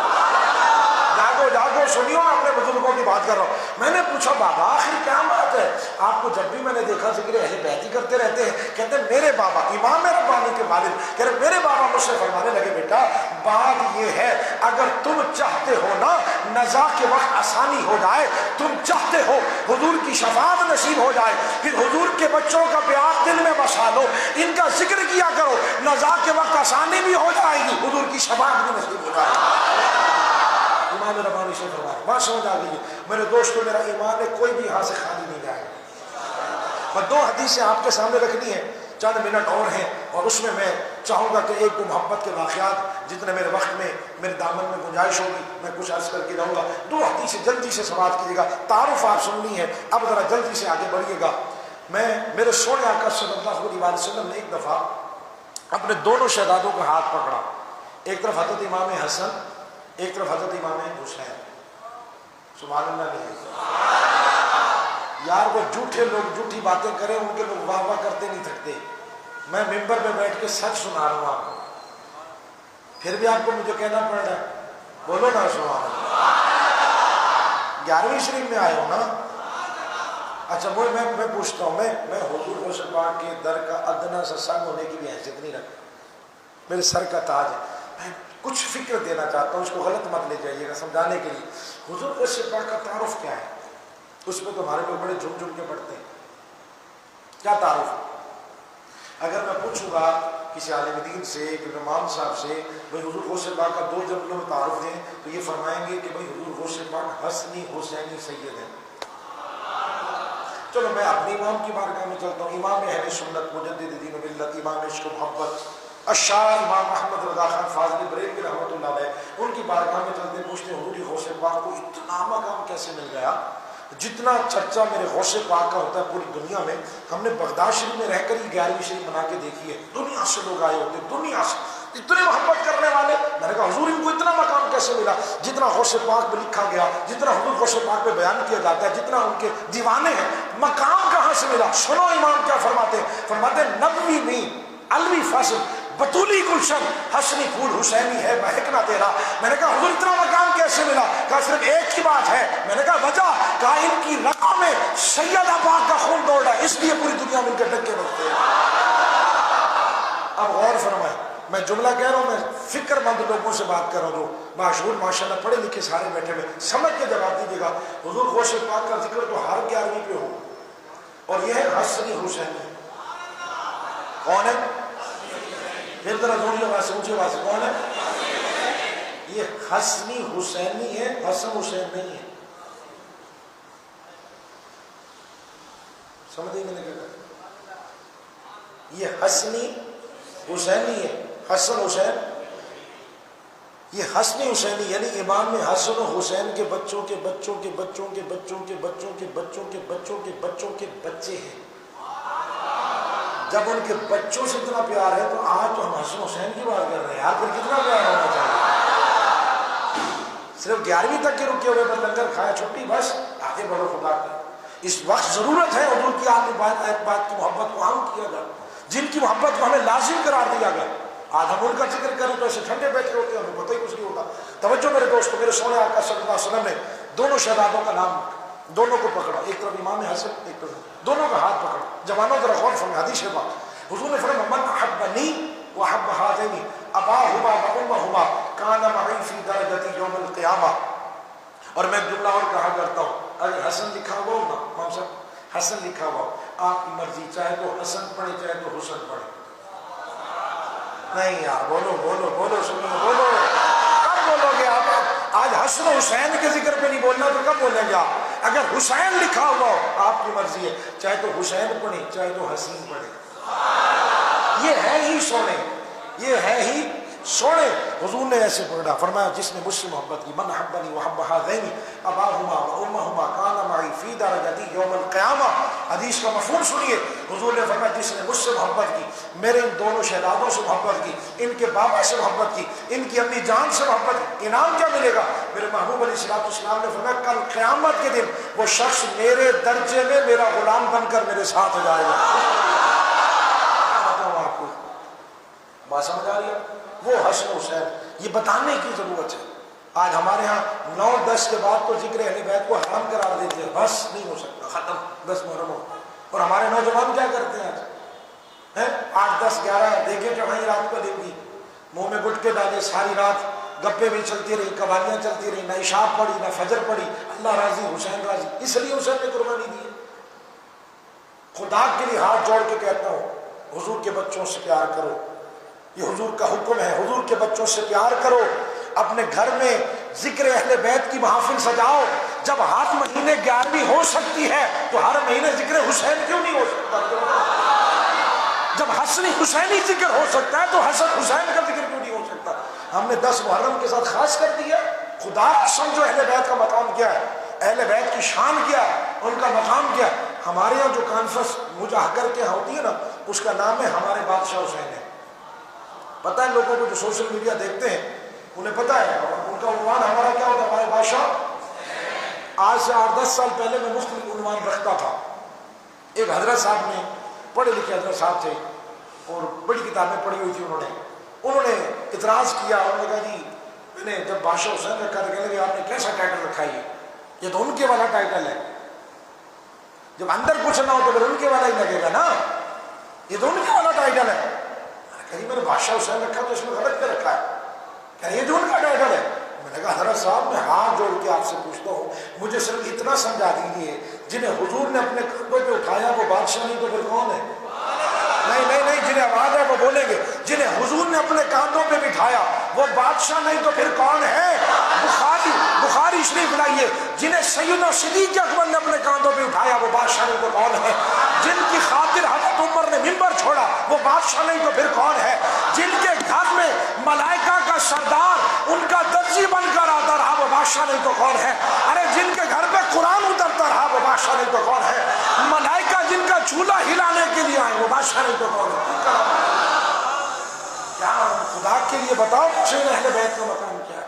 [SPEAKER 1] جاگو سنیو، اپنے بزرگوں کی بات کر رہا ہوں، میں نے پوچھا بابا آخر کیا بات ہے، آپ کو جب بھی میں نے دیکھا ذکر اہل بیت ہی کرتے رہتے ہیں، کہتے ہیں میرے بابا امام ربانی کے والد کہہ رہے میرے بابا مجھ سے فرمانے لگے بیٹا بات یہ ہے اگر تم چاہتے ہو نا نزا کے وقت آسانی ہو جائے، تم چاہتے ہو حضور کی شفاعت نصیب ہو جائے، پھر حضور کے بچوں کا پیار دل میں بسا لو، ان کا ذکر کیا کرو، نزا کے وقت آسانی بھی ہو جائے گی، حضور کی شفاعت بھی نصیب ہو جائے گی۔ امام ربانی سے فرمایا، بات سمجھ آ گئی ہے میرے دوستو، میرا ایمان ہے کوئی بھی یہاں سے خالی نہیں جائے گا۔ میں 2 حدیثیں آپ کے سامنے رکھنی ہیں، چند منٹ اور ہیں، اور اس میں میں چاہوں گا کہ ایک 2 محبت کے واقعات جتنے میرے وقت میں میرے دامن میں گنجائش ہوگی میں کچھ عرض کر کے رہوں گا، 2 حدیثیں جلدی سے سماعت کیجیے گا، تعارف آپ سننی ہے، اب ذرا جلدی سے آگے بڑھیے گا۔ میں میرے سونے آقا صلی اللہ علیہ وسلم نے ایک دفعہ اپنے دونوں شہزادوں کا ہاتھ پکڑا، ایک طرف حضرت امام حسن، ایک طرف حضرت امام حسین، سبحان اللہ نہیں یار، وہ جھوٹے لوگ جھوٹی باتیں کریں ان کے لوگ واہ واہ کرتے نہیں تھکتے، میں ممبر پہ بیٹھ کے سچ سنا رہا ہوں آپ کو، پھر بھی آپ کو مجھے کہنا پڑ رہا ہے، بولو نا سبحان اللہ، 11ویں شریف میں آئے ہو نا، اچھا میں پوچھتا ہوں، میں حضور غوث پاک کے در کا ادنا سا سنگ ہونے کی بھی حیثیت نہیں رکھتا، میرے سر کا تاج ہے، میں کچھ فکر دینا چاہتا ہوں، اس کو غلط مت لے جائیے گا، سمجھانے کے لیے حضور غوث پاک کا تعارف کیا ہے، اس میں تمہارے لوگ بڑے جھم جھم کے پڑھتے ہیں، کیا تعارف ہے؟ اگر میں پوچھوں گا کسی عالم دین سے، ایک امام صاحب سے، بھائی حضور غوث پاک کا 2 جملوں میں تعارف دیں تو یہ فرمائیں گے کہ بھائی حضور غوث پاک حسنی حسینی سید ہیں۔ چلو میں اپنے امام کی بارگاہ میں چلتا ہوں، امام اہل سنت مجدد دین و ملت، امام عشق و محبت الشاہ امام احمد رضا خان فاضلی بریلوی رحمۃ اللہ علیہ، ان کی بارگاہ میں چلتے پوچھتے ہیں حضور غوث پاک کو اتنا مقام کیسے مل گیا؟ جتنا چرچا میرے غوث پاک کا ہوتا ہے پوری دنیا میں، ہم نے بغداد شریف میں رہ کر ہی 11ویں شریف بنا کے دیکھی ہے، دنیا سے لوگ آئے ہوتے، دنیا سے اتنے محبت کرنے والے۔ میں نے کہا حضور ان کو اتنا مقام کیسے ملا؟ جتنا غوث پاک میں لکھا گیا، جتنا حضور غوث پاک پہ بیان کیا جاتا ہے، جتنا ان کے دیوانے ہیں، مقام کہاں سے ملا؟ سنو امام کیا فرماتے ہیں، فرماتے ہیں نبوی میں الوی فصل بطولی گلشن حسنی پھول حسینی ہے مہکنا تیرا۔ میں نے کہا حضور اتنا مقام کیسے ملا؟ کہا صرف ایک ہی بات ہے۔ میں نے کہا وجہ؟ کہا ان کی رگوں میں سیدہ پاک کا خون دوڑ رہا ہے، اس لیے پوری دنیا میں ان کے ڈنکے بجتے ہیں۔ اب غور فرمائیں، میں جملہ کہہ رہا ہوں، میں فکر مند لوگوں سے بات کر رہا ہوں، جو مشہور ماشاءاللہ پڑھے لکھے سارے بیٹھے ہوئے، سمجھ کے جواب دیجیے گا۔ حضور غوث پاک کا ذکر تو ہر 11ویں پہ ہو، اور یہ ہے حسنی حسینی۔ کون ہے؟ پھر ذرا زوری آواز سے اونچی آواز سے، کون ہے؟ یہ حسنی حسینی ہے، حسن حسین نہیں ہے۔ سمجھیں میں نے کیا کہا؟ یہ حسنی حسینی ہے، حسن حسین۔ یہ حسنی حسینی یعنی امام میں حسن و حسین کے بچوں کے بچوں کے بچوں کے بچوں کے بچوں کے بچوں کے بچوں کے بچوں کے بچے ہیں۔ جب ان کے بچوں سے اتنا پیار ہے تو آج تو ہم حسن حسین کی بات کر رہے ہیں، یار پھر کتنا پیار ہونا چاہیے؟ صرف 11ویں تک کے رکے ہوئے پر لنگر کھایا چھٹی، بس آگے بڑھو خدا کا۔ اس وقت ضرورت ہے حضور کی آج بات کی محبت کو عام کیا جائے، جن کی محبت کو ہمیں لازم قرار دیا گیا۔ آج ہم ان کا ذکر کریں تو ایسے ٹھنڈے بیٹھے ہوتے ہیں، ہمیں پتہ ہی کچھ نہیں ہوتا۔ توجہ میرے دوستو، میرے سونے آقا صلی اللہ علیہ وسلم نے دونوں شہزادوں کا نام، دونوں کو پکڑا، ایک طرف امام حسن ایک طرف، دونوں کا ہاتھ پکڑا۔ جوانوں ذرا غور فرمائیں، حدیث ہے بات، حضور نے فرمایا من احبنی واحب هذین اباہما وامہما کان معی فی درجۃ یوم القیامہ۔ اور میں جملہ اور کہا کرتا ہوں، اگر حسن لکھا ہوا ہو نا، امام صاحب حسن لکھا ہوا ہو، آپ کی مرضی، چاہے تو حسن پڑھے چاہے تو حسن پڑھے۔ نہیں یار، بولو بولو بولو، سنو بولو، کب بولو گے آپ؟ آج حسن حسین کے ذکر پہ نہیں بولنا تو کب بولیں گے آپ؟ اگر حسین لکھا ہوا ہو آپ کی مرضی ہے، چاہے تو حسین پڑھے چاہے تو حسین پڑھے۔ یہ ہے ہی سونے، یہ ہے ہی سونے۔ حضور نے ایسے پڑھا، فرمایا جس نے مجھ سے محبت کی، من احبنی واحب هذین اباہما وامہما کان معی فی درجۃ یوم القیامہ۔ حدیث کا مفہوم سنیے، حضور نے فرمایا جس نے مجھ سے محبت کی، میرے ان دونوں شہزادوں سے محبت کی، ان کے بابا سے محبت کی، ان کی امی جان سے محبت کی، انعام کیا ملے گا؟ میرے محبوب علیہ السلام نے فرمایا کل قیامت کے دن وہ شخص میرے درجے میں میرا غلام بن کر میرے ساتھ ہو جائے گا۔ آپ کو بات سمجھ آ رہی ہے؟ وہ حسن حسین، یہ بتانے کی ضرورت ہے۔ آج ہمارے ہاں 9-10 کے بعد تو ذکر اہل بیت کو حرام قرار دیتے ہیں، بس نہیں ہو سکتا، ختم 10 محرم ہو۔ اور ہمارے نوجوان کیا کرتے ہیں آج؟ 8-10-11 دیکھے چڑھائی رات کو دن کی، منہ میں گٹکے ڈالے، ساری رات گپے بھی چلتی رہی، قوالیاں چلتی رہی، نہ عشاء پڑھی نہ فجر پڑھی، اللہ راضی حسین راضی، اس لیے حسین نے قربانی دی ہے۔ خدا کے لیے ہاتھ جوڑ کے کہتا ہوں، حضور کے بچوں سے پیار کرو، یہ حضور کا حکم ہے، حضور کے بچوں سے پیار کرو۔ اپنے گھر میں ذکر اہل بیت کی محافل سجاؤ۔ جب ہاتھ مہینے 11ویں ہو سکتی ہے تو ہر مہینے ذکر حسین کیوں نہیں ہو سکتا؟ جب حسنی حسینی ذکر ہو سکتا ہے تو حسن حسین کا ذکر کیوں نہیں ہو سکتا؟ ہم نے 10 محرم کے ساتھ خاص کر دیا۔ خدا سمجھو اہل بیت کا مقام کیا ہے، اہل بیت کی شان کیا ہے، ان کا مقام کیا ہے۔ ہمارے یہاں جو کانفرنس مجھا کر کے ہوتی ہے نا، اس کا نام ہے ہمارے بادشاہ حسین ہے۔ پتہ ہے لوگوں کو جو سوشل میڈیا دیکھتے ہیں انہیں پتہ ہے ان کا عنوان ہمارا کیا ہوتا ہے، ہمارے بادشاہ۔ آج سے 8-10 سال پہلے میں مختلف عنوان رکھتا تھا۔ ایک حضرت صاحب نے، پڑھے لکھے حضرت صاحب تھے اور بڑی کتابیں پڑھی ہوئی تھی، انہوں نے اعتراض کیا، انہوں نے کہا جی میں نے جب بادشاہ حسین رکھا تو کہنے لگے آپ نے کیسا ٹائٹل رکھا ہے، یہ تو ان کے والا ٹائٹل ہے، جب اندر کچھ نہ ہو تو پھر ان کے والا ہی لگے گا نا، یہ تو ان کے والا ٹائٹل ہے۔ کہیں میں نے بادشاہ حسین رکھا تو اس میں غلط کیا رکھا ہے؟ کہ یہ جو ان کا ٹائٹل ہے۔ میں نے کہا حضرت صاحب میں ہاتھ جوڑ کے آپ سے پوچھتا ہوں، مجھے صرف اتنا سمجھا دیجیے جنہیں حضور نے اپنے کندھوں پہ اٹھایا وہ بادشاہ نہیں تو پھر کون ہے؟ نہیں، جنہیں آواز ہے وہ بولیں گے، جنہیں حضور نے اپنے کاندھوں پہ بٹھایا وہ بادشاہ نہیں تو پھر کون ہے؟ بخاری بخاری شریف لائیے، جنہیں سیدنا صدیق اکبر نے اپنے کاندھوں پہ اٹھایا وہ بادشاہ نہیں تو کون ہے؟ جن کی خاطر حضرت عمر نے منبر چھوڑا وہ بادشاہ نہیں تو پھر کون ہے؟ جن کے گھر میں ملائکہ کا سردار ان کا درزی بن کر آتا رہا وہ بادشاہ نہیں تو کون ہے؟ ارے جن کے گھر پہ قرآن اترتا رہا وہ بادشاہ نہیں تو کون ہے؟ ملائکہ جن کا چولہا ہلانے کے لیے آئے وہ بادشاہ نہیں تو کون ہے؟ کیا خدا کے لیے بتاؤ شیر اہل بیت کا مقام کیا ہے؟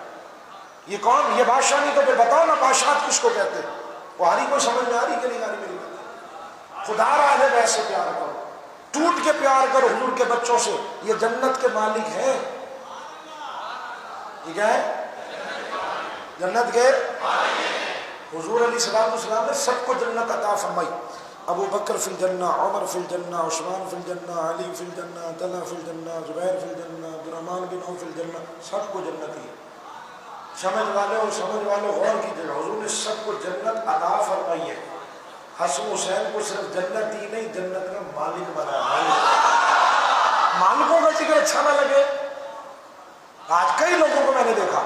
[SPEAKER 1] یہ کون؟ یہ بادشاہ نہیں تو پھر بتاؤ نا بادشاہ کس کو کہتے ہیں؟ بخاری کو سمجھ میں آ رہی کہ نہیں آ رہی میری بات؟ خدا را اہل بیت سے پیار کرو، ٹوٹ کے پیار کرو حضور کے بچوں سے، یہ جنت کے مالک ہیں۔ یہ کیا ہے؟ جنت کے حضور علیہ السلام نے سب کو جنت عطا فرمائی۔ ابو بکر فی الجنہ، عمر فی الجنہ، عثمان فی الجنہ، علی فی الجنہ، طلحہ فی الجنہ، زبیر فی الجنہ، عبد الرحمن بن عوف فی الجنہ، سب کو جنت ہی۔ سمجھ والے غور کیجیے، حضور نے سب کو جنت عطا فرمائی ہے۔ حسن حسین کو صرف جنت ہی نہیں جنت کا مالک بنایا۔ مالکوں کا ذکر اچھا نہ لگے؟ آج کئی لوگوں کو میں نے دیکھا،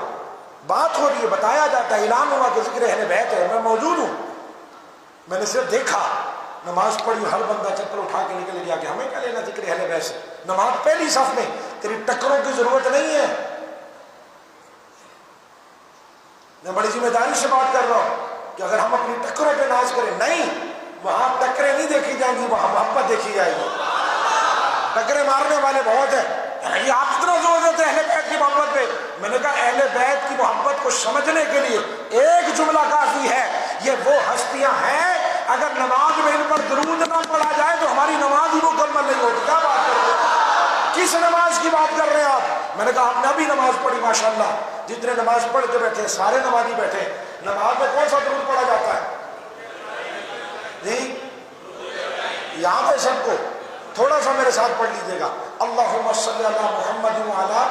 [SPEAKER 1] بات ہو رہی ہے، بتایا جاتا ہے، اعلان ہوا کہ ذکر اہل بیت ہے، میں موجود ہوں، میں نے صرف دیکھا، نماز پڑھی، ہر بندہ چکر اٹھا کے نکل گیا کہ ہمیں کیا لینا ذکر اہل بیت سے؟ نماز پہلی صف میں، تیری ٹکروں کی ضرورت نہیں ہے۔ میں بڑی ذمہ داری سے بات کر رہا ہوں کہ اگر ہم اپنی ٹکروں پہ ناز کریں، نہیں، وہاں ٹکریں نہیں دیکھی جائیں گی، وہاں محبت دیکھی جائے گی۔ ٹکریں مارنے والے بہت ہیں، یہ آپ اتنا زور دیتے ہیں اہل بیت کی محبت پہ۔ میں نے کہا اہل بیت کی محبت کو سمجھنے کے لیے ایک جملہ کافی ہے، یہ وہ ہستیاں ہیں اگر نماز میں ان پر درود نہ پڑھا جائے تو ہماری نماز ہی مکمل نہیں ہوتی۔ کیا بات کر رہے ہیں؟ کس نماز کی بات کر رہے ہیں آپ؟ میں نے کہا آپ نے ابھی نماز پڑھی، ماشاءاللہ، جتنے نماز پڑھ کے بیٹھے سارے نمازی بیٹھے، نماز میں کون سا درود پڑھا جاتا ہے؟ یاد ہے سب کو؟ تھوڑا سا میرے ساتھ پڑھ لیجئے گا، اللہم صلی علی محمد وعلی،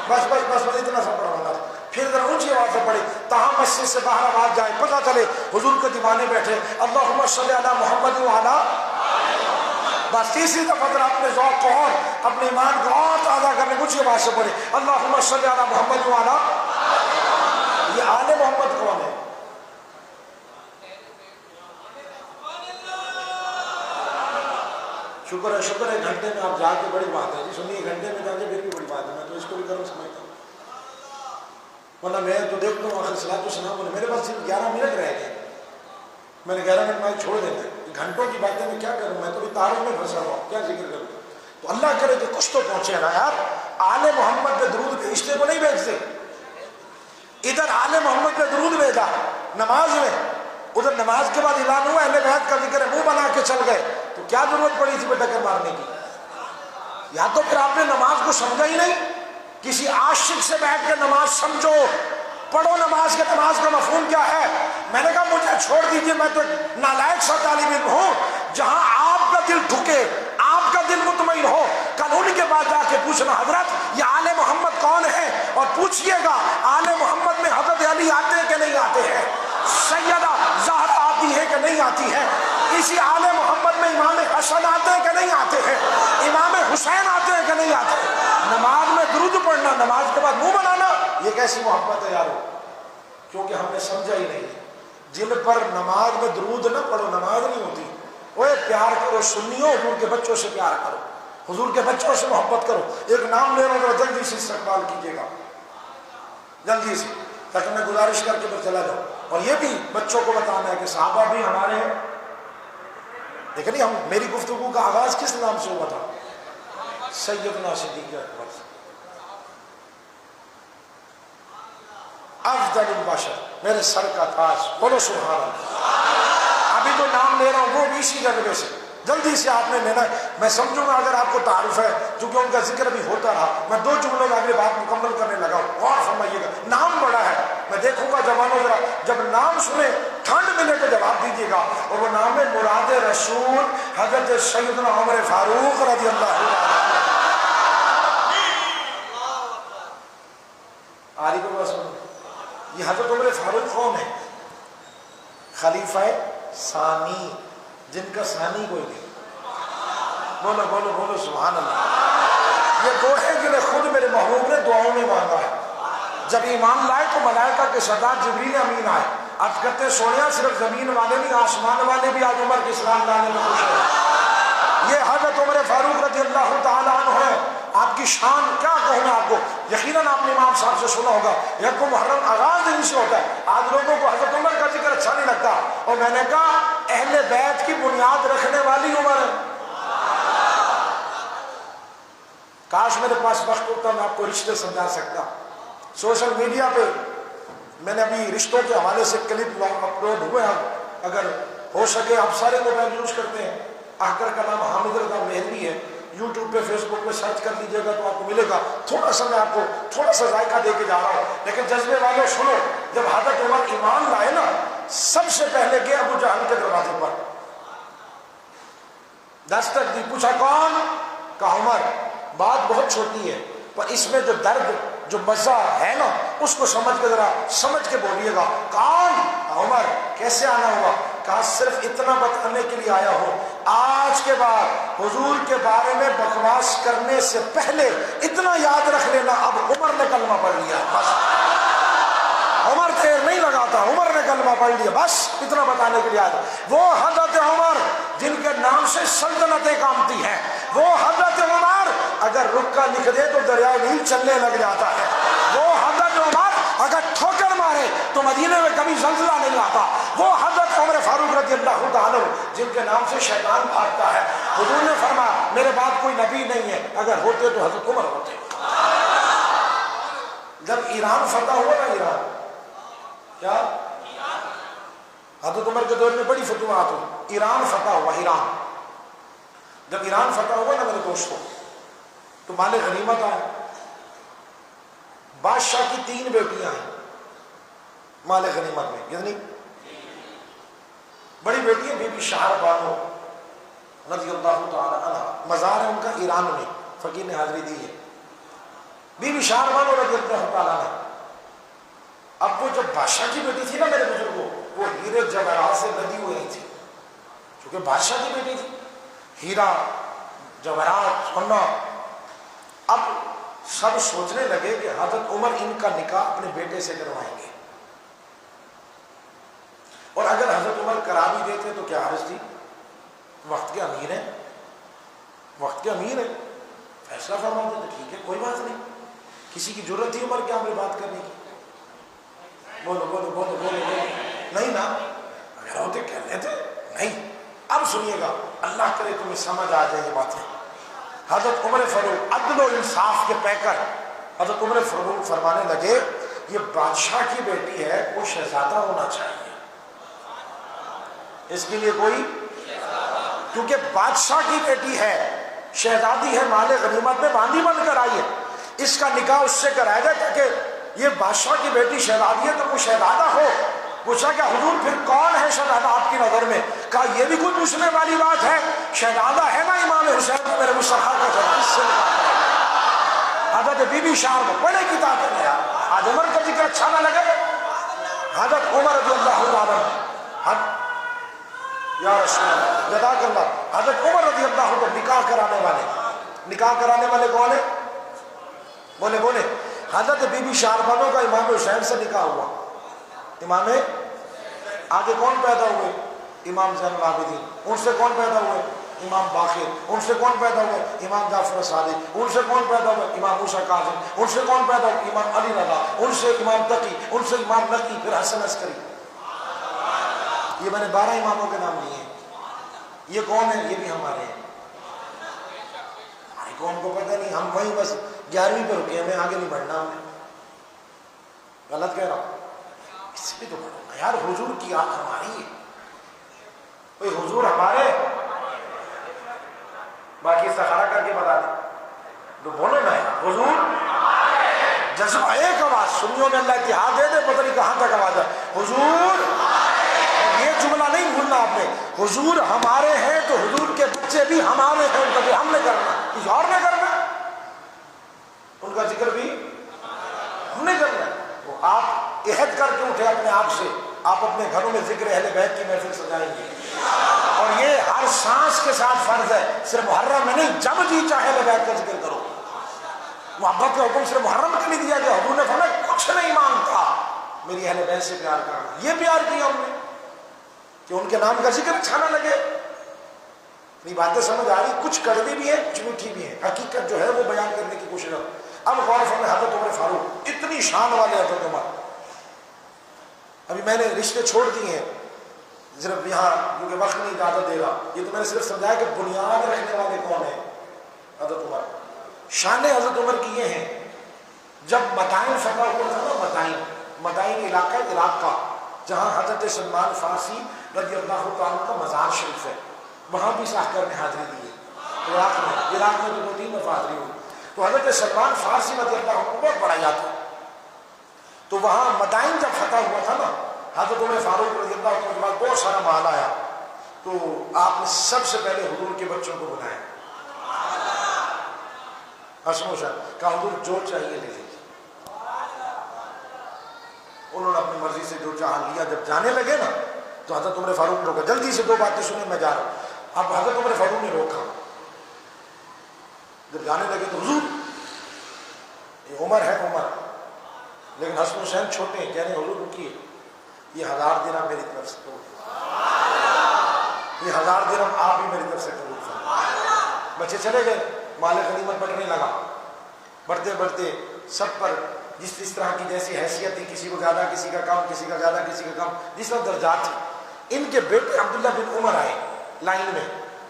[SPEAKER 1] بس اتنا سا پڑھا ہونا۔ پھر ذرا اونچی آواز سے پڑھی تاہم مسجد سے باہر آواز جائے، پتہ چلے حضور کے دیوانے بیٹھے، اللہم صلی علی محمد وعلی، بس تیسری دفعہ ذرا اپنے ذوق کو اور اپنے ایمان کو اور تازہ کرنے اونچی آواز سے پڑھے، اللہم صلی علی محمد وعلی۔ یہ آل محمد کون ہے؟ شکر ہے گھنٹے میں آپ جا کے بڑی بات ہے جی، سنیے گھنٹے میں جا کے پھر بھی بڑی بات ہے، میں تو اس کو بھی کروں سمجھتا ہوں، ورنہ میں تو دیکھتا ہوں آخر صلاۃ والسلام بولے میرے پاس صرف 11 منٹ رہ گئے، میں نے 11 منٹ میں چھوڑ دینا ہے، گھنٹوں کی باتیں میں کیا کروں، میں تو بھی تعارف میں پھنسا ہوا ہوں، کیا ذکر کروں؟ تو اللہ کرے کہ کچھ تو پہنچے نا یار۔ آل محمد پہ درود بھیجتے کو نہیں بھیجتے، ادھر آل محمد پہ درود بھیجا نماز میں، ادھر نماز کے بعد اعلان ہوا اہل بیت کا ذکر ہے، منہ بنا کے چل گئے، تو کیا ضرورت پڑی تھی ٹکر مارنے کی؟ یا تو پھر آپ نے نماز کو سمجھا ہی نہیں، کسی عاشق سے بیٹھ کے نماز سمجھو، پڑھو نماز کے، نماز کا مفہوم کیا ہے؟ میں نے کہا مجھے چھوڑ دیجئے، میں تو نالائق سا طالب علم ہوں، جہاں آپ کا دل ٹھکے، آپ کا دل مطمئن ہو، کل ان کے بعد جا کے پوچھنا حضرت یہ آل محمد کون ہے، اور پوچھئے گا آل محمد میں حضرت علی آتے ہیں کہ نہیں آتے ہیں، سیدہ زہرا آتی ہے کہ نہیں آتی ہے، اسی آل محمد میں امام حسن آتے ہیں کہ نہیں آتے ہیں، امام حسین آتے ہیں کہ نہیں آتے ہیں۔ نماز میں درود پڑھنا، نماز کے بعد منہ بنانا، یہ کیسی محبت ہے یارو؟ کیونکہ ہم نے سمجھا ہی نہیں، جن پر نماز میں درود نہ پڑھو نماز نہیں ہوتی۔ اوے پیار کرو سنیو، حضور کے بچوں سے پیار کرو، حضور کے بچوں سے محبت کرو۔ ایک نام لے رہا ہوں، جلدی سے استقبال کیجیے گا، جلدی سے، تاکہ میں گزارش کر کے پھر چلا جاؤں۔ اور یہ بھی بچوں کو بتانا ہے کہ صحابہ بھی ہمارے ہیں، دیکھیں نہیں، ہم میری گفتگو کا آغاز کس نام سے ہوا تھا؟ سیدنا صدیق اکبر، افضل البشر، میرے سر کا تاج، بولو سبحان اللہ۔ ابھی تو نام لے رہا ہوں وہ بھی اسی جذبے سے، جلدی سے آپ نے لینا ہے۔ میں سمجھوں گا اگر آپ کو تعارف ہے، چونکہ ان کا ذکر بھی ہوتا رہا، میں 2 جملوں میں اگلی بات مکمل کرنے لگا ہوں، غور فرمائیے گا۔ نام بڑا ہے، میں دیکھوں گا جوانوں ذرا جب نام سنے ٹھنڈ ملے تو جواب دیجیے گا، اور وہ نام ہے مراد رسول حضرت سیدنا عمر فاروق رضی اللہ عنہ۔ آری کو بس یہ حضرت عمر فاروق کون ہے؟ خلیفہ ثانی، جن کا ثانی کوئی نہیں۔ بولو بولو بولو سبحان اللہ۔ یہ وہ ہے جنہیں خود میرے محبوب نے دعاؤں میں مانگا ہے، جب ایمان لائے تو ملائکہ کے سردار جبریل امین آئے، عرض کرتے سونیا صرف زمین والے نہیں آسمان والے بھی آج عمر کے اسلام لانے میں خوش ہیں۔ یہ حضرت عمر فاروق رضی اللہ تعالیٰ عنہ ہے، آپ کی شان کیا کہوں میں آپ کو، یقیناً آپ نے امام صاحب سے سنا ہوگا یکم محرم آغاز دن سے ہوتا ہے، آج لوگوں کو حضرت عمر کا ذکر اچھا نہیں لگتا، اور میں نے کہا اہل بیت کی بنیاد رکھنے والی عمر ہے۔ کاش میرے پاس وقت ہوتا میں آپ کو رشتے سمجھا سکتا۔ سوشل میڈیا پہ میں نے ابھی رشتوں کے حوالے سے کلپ اپلوڈ ہوئے ہیں، اگر ہو سکے آپ سارے موبائل یوز کرتے ہیں، آخر کا نام حامد رضا مہروی ہے، یوٹیوب پہ فیس بک پہ سرچ کر لیجیے گا تو آپ کو ملے گا۔ تھوڑا سا میں آپ کو تھوڑا سا ذائقہ دے کے جا رہا ہوں، لیکن جذبے والوں سنو، جب حضرت عمر ایمان لائے نا، سب سے پہلے گئے ابو جہل کے دروازے پر، دستک دی، پوچھا کون؟ کہا عمر۔ بات بہت چھوٹی ہے پر اس میں جو درد جو مزہ ہے نا اس کو سمجھ کے ذرا سمجھ کے بولیے گا۔ کون؟ عمر۔ کیسے آنا ہوا؟ کہا صرف اتنا بتانے کے لیے آیا ہوں، آج کے بعد حضور کے بارے میں بکواس کرنے سے پہلے اتنا یاد رکھ لینا، اب عمر نے کلمہ پڑھ لیا، بس۔ عمر دیر نہیں لگاتا، عمر نے کلمہ پڑھ لیا، بس اتنا بتانے کے لیے آیا۔ وہ حضرت عمر جن کے نام سے سلطنتیں کامتی ہیں، وہ حضرت عمر اگر رکا لکھ دے تو دریائے نیل چلنے لگ جاتا ہے، وہ حضرت عمر اگر ٹھوکر مارے تو مدینے میں کبھی زلزلہ نہیں آتا، وہ حضرت عمر فاروق رضی اللہ تعالیٰ جن کے نام سے شیطان بھاگتا ہے۔ حضور نے فرمایا میرے بعد کوئی نبی نہیں ہے، اگر ہوتے تو حضرت عمر ہوتے۔ جب ایران فتح ہوا نا، ایران کیا حضرت عمر کے دور میں بڑی فتوحات ہوئی، ایران فتح ہوا، ایران جب ایران فتح ہوا نا میرے دوستوں تو مال غنیمت آئے، بادشاہ کی 3 بیٹیاں ہیں مال غنیمت میں، یعنی بڑی بیٹی ہے بی بی شہر بانو رضی اللہ تعالی عنہ، مزار ہے ان کا ایران میں، فقیر نے حاضری دی ہے، بی بی شہر بانو رضی اللہ تعالی عنہ۔ اب وہ جب بادشاہ کی بیٹی تھی نا میرے بزرگوں، وہ ہیرے جواہرات سے لدی ہوئی تھی، چونکہ بادشاہ کی بیٹی تھی، ہیرا جواہرات سونا۔ اب سب سوچنے لگے کہ حضرت عمر ان کا نکاح اپنے بیٹے سے کروائیں گے، اور اگر حضرت عمر کرا بھی دیتے تو کیا حرج تھی، وقت کے امیر ہیں، وقت کے امیر ہیں، فیصلہ فرما دیتے ٹھیک ہے کوئی بات نہیں، کسی کی ضرورت تھی عمر کے ہمیں بات کرنے کی؟ بولو بولو بولو بولو بولو، نہیں نا، اگر ہوتے کہہ لیتے نہیں۔ اب سنیے گا، اللہ کرے تمہیں سمجھ آ جائے یہ باتیں۔ حضرت عمر فاروق عدل و انصاف کے پیکر، حضرت عمر فاروق فرمانے لگے یہ بادشاہ کی بیٹی ہے، کوئی شہزادہ ہونا چاہیے اس کے لیے، کوئی، کیونکہ بادشاہ کی بیٹی ہے، شہزادی ہے، مال غنیمت میں باندھی بن کر آئی ہے، اس کا نکاح اس سے کرایا جائے تاکہ یہ بادشاہ کی بیٹی شہزادی ہے تو کوئی شہزادہ ہو۔ پوچھا کہ حضور پھر کون ہے شہزادہ آپ کی نظر میں؟ کہا یہ بھی کوئی پوچھنے والی بات ہے، شہزادہ ہے نا امام حسین میرے مصطفیٰ کا جواب۔ حضرت بی بی شہر کو بڑے کتابیں میں آج عمر کا ذکر اچھا نہ لگے، حضرت عمر رضی اللہ عنہ، یا رسول اللہ جزاک اللہ، حضرت عمر رضی اللہ عنہ نکاح کرانے والے کون ہیں؟ بولے بولے، حضرت بی بی شہر بانو کا امام حسین سے نکاح ہوا، امام آگے کون پیدا ہوئے؟ امام زین العابدین، ان سے کون پیدا ہوئے؟ امام باقر، ان سے کون پیدا ہوئے؟ امام جعفر صادق، ان سے کون پیدا ہوئے؟ امام موسیٰ کاظم، ان سے کون پیدا ہوئے؟ امام علی رضا، ان سے امام تقی، ان سے امام نقی، پھر حسن عسکری۔ یہ میں نے 12 اماموں کے نام لیے ہیں، یہ کون ہے؟ یہ بھی ہمارے ہیں، ہماری قوم کو پتہ نہیں، ہم وہیں بس 11ویں پہ رکے، ہمیں آگے نہیں بڑھنا، ہمیں غلط کہہ رہا ہوں، اس بھی تو پڑھنا یار، حضور کی آنکھ ہماری ہے، کوئی حضور ہمارے، باقی استخارہ کر کے بتا دیں تو بولو نا یار، حضور جذبہ ایک آواز، سنیوں میں اللہ اتحاد دے دے، پتہ نہیں کہاں تک آواز ہے، حضور، یہ جملہ نہیں بھولنا آپ نے، حضور ہمارے ہیں تو حضور کے بچے بھی ہمارے ہیں، ان کا بھی ہم نے کرنا، کسی اور نے کرنا، ان کا ذکر بھی ہم نے کرنا۔ وہ آپ عہد کر کے اٹھے اپنے آپ سے، آپ اپنے گھروں میں ذکر اہل بیت کی محفل سجائیں گے، اور یہ ہر سانس کے ساتھ فرض ہے، صرف محرم میں نہیں، جب جی چاہے اہل بیت کا ذکر کرو، محبت کا حکم صرف محرم کے لیے دیا گیا. حضور نے فرمایا کچھ نہیں مانگتا میری اہل بیت سے پیار کرنا. یہ پیار کیا ہم نے کہ ان کے نام کا ذکر اچھا نہ لگے. یہ باتیں سمجھ آ رہی؟ کچھ کڑوی بھی ہے کچھ میٹھی بھی ہے. حقیقت جو ہے وہ بیان کرنے کی کوشش کرو. اب غور فرمائیں حضرت عمر فاروق اتنی شان والے حضرت عمر. ابھی میں نے رشتے چھوڑ دیے ہیں صرف یہاں کیونکہ وقت نہیں اجازت دے رہا. یہ تو میں نے صرف سمجھایا کہ بنیاد رکھنے والے کون ہیں؟ حضرت عمر. شان حضرت عمر کی یہ ہیں جب مدائن فتح ہوا تھا نا، مدائن علاقہ عراق کا جہاں حضرت سلمان فارسی رضی اللہ تعالیٰ کا مزار شریف ہے، وہاں بھی ساختر نے حاضری دی ہے. عراق میں تو 2-3 دفعہ حاضری ہوئی. تو حضرت سلمان فارسی رضی اللہ عنہ کو بہت بڑا یاد ہے. تو وہاں مدائن جب فتح ہوا تھا نا، حضرت عمر فاروق رضی اللہ عنہ کے بعد بہت سارا مال آیا. تو آپ نے سب سے پہلے حضور کے بچوں کو بلایا. کہا حضور جو چاہیے لے لیجیے. انہوں نے اپنی مرضی سے جو چاہا لیا. جب جانے لگے نا تو حضرت عمر فاروق نے روکا. جلدی سے 2 باتیں سنیں میں جا رہا ہوں. اب حضرت عمر فاروق نے روکا. جب جانے لگے تو حضور یہ عمر ہے عمر، لیکن حسن حسین چھوٹے ہیں. کہہ رہے ہیں حضور رکیے، یہ 1000 درہم میری طرف سے قبول، یہ 1000 درہم آپ بھی میری طرف سے قبول فرمائیں. بچے چلے گئے. مال غنیمت بٹنے لگا. بڑھتے بڑھتے سب پر جس طرح کی جیسی حیثیت تھی، کسی کو زیادہ کسی کا کم، کسی کا زیادہ کسی کا کم، جس طرح درجات تھی. ان کے بیٹے عبداللہ بن عمر آئے لائن میں.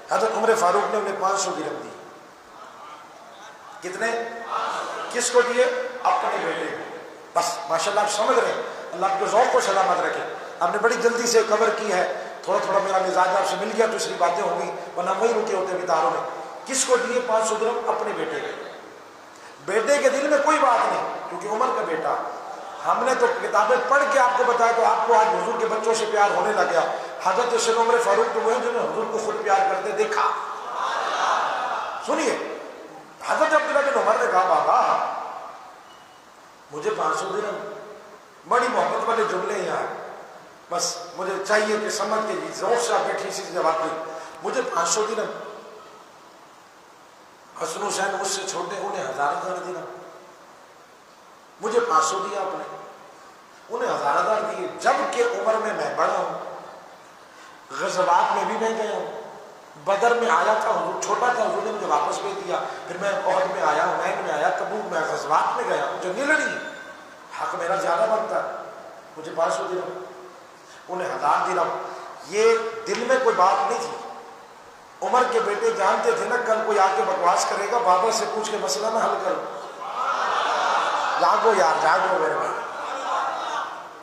[SPEAKER 1] حضرت عمر فاروق نے انہیں 500 درہم دی. کتنے؟ کس کو دیے؟ اپنے بیٹے کو. بس ماشاءاللہ آپ سمجھ رہے ہیں. اللہ آپ کے ذوق کو سلامت رکھے. آپ نے بڑی جلدی سے کور کی ہے. تھوڑا تھوڑا میرا مزاج آپ سے مل گیا تو اس لیے باتیں ہوں گی، ورنہ وہی رکے ہوتے بتاروں میں. کس کو دیے 500 درہم؟ اپنے بیٹے کو. بیٹے کے دل میں کوئی بات نہیں کیونکہ عمر کا بیٹا. ہم نے تو کتابیں پڑھ کے آپ کو بتایا تو آپ کو آج حضور کے بچوں سے پیار ہونے لگ گیا. حضرت سیدنا عمر فاروق تو وہ ہیں جنہوں نے حضور کو خود پیار کرتے دیکھا. سنیے حضرت عبداللہ بن عمر نے کہا بابا مجھے 500 درہم، بڑی محبت والے جملے یہاں، بس مجھے چاہیے کہ سمجھ کے زور سے آپ بیٹھی سی جواب دیں. مجھے 500 درہم. حسن حسین مجھ سے چھوٹے، انہیں 1000 درہم. مجھے 500 دیا آپ نے، انہیں 1000 دیے. جب کہ عمر میں بڑا ہوں، غزوات میں بھی میں گیا ہوں. بدر میں آیا تھا حضور چھوٹا تھا، حضور نے مجھے واپس بھیج دیا. پھر میں احد میں آیا، حنین میں آیا، تبوک میں، غزوات میں گیا. جنگیں لڑی، حق میرا زیادہ بنتا ہے. مجھے 500 درہم، انہیں 1000 درہم. یہ دل میں کوئی بات نہیں تھی. عمر کے بیٹے جانتے تھے نا کل کوئی آ کے بکواس کرے گا، بابا سے پوچھ کے مسئلہ نہ حل کرو. جاگو یار جاگو میرے بھائی.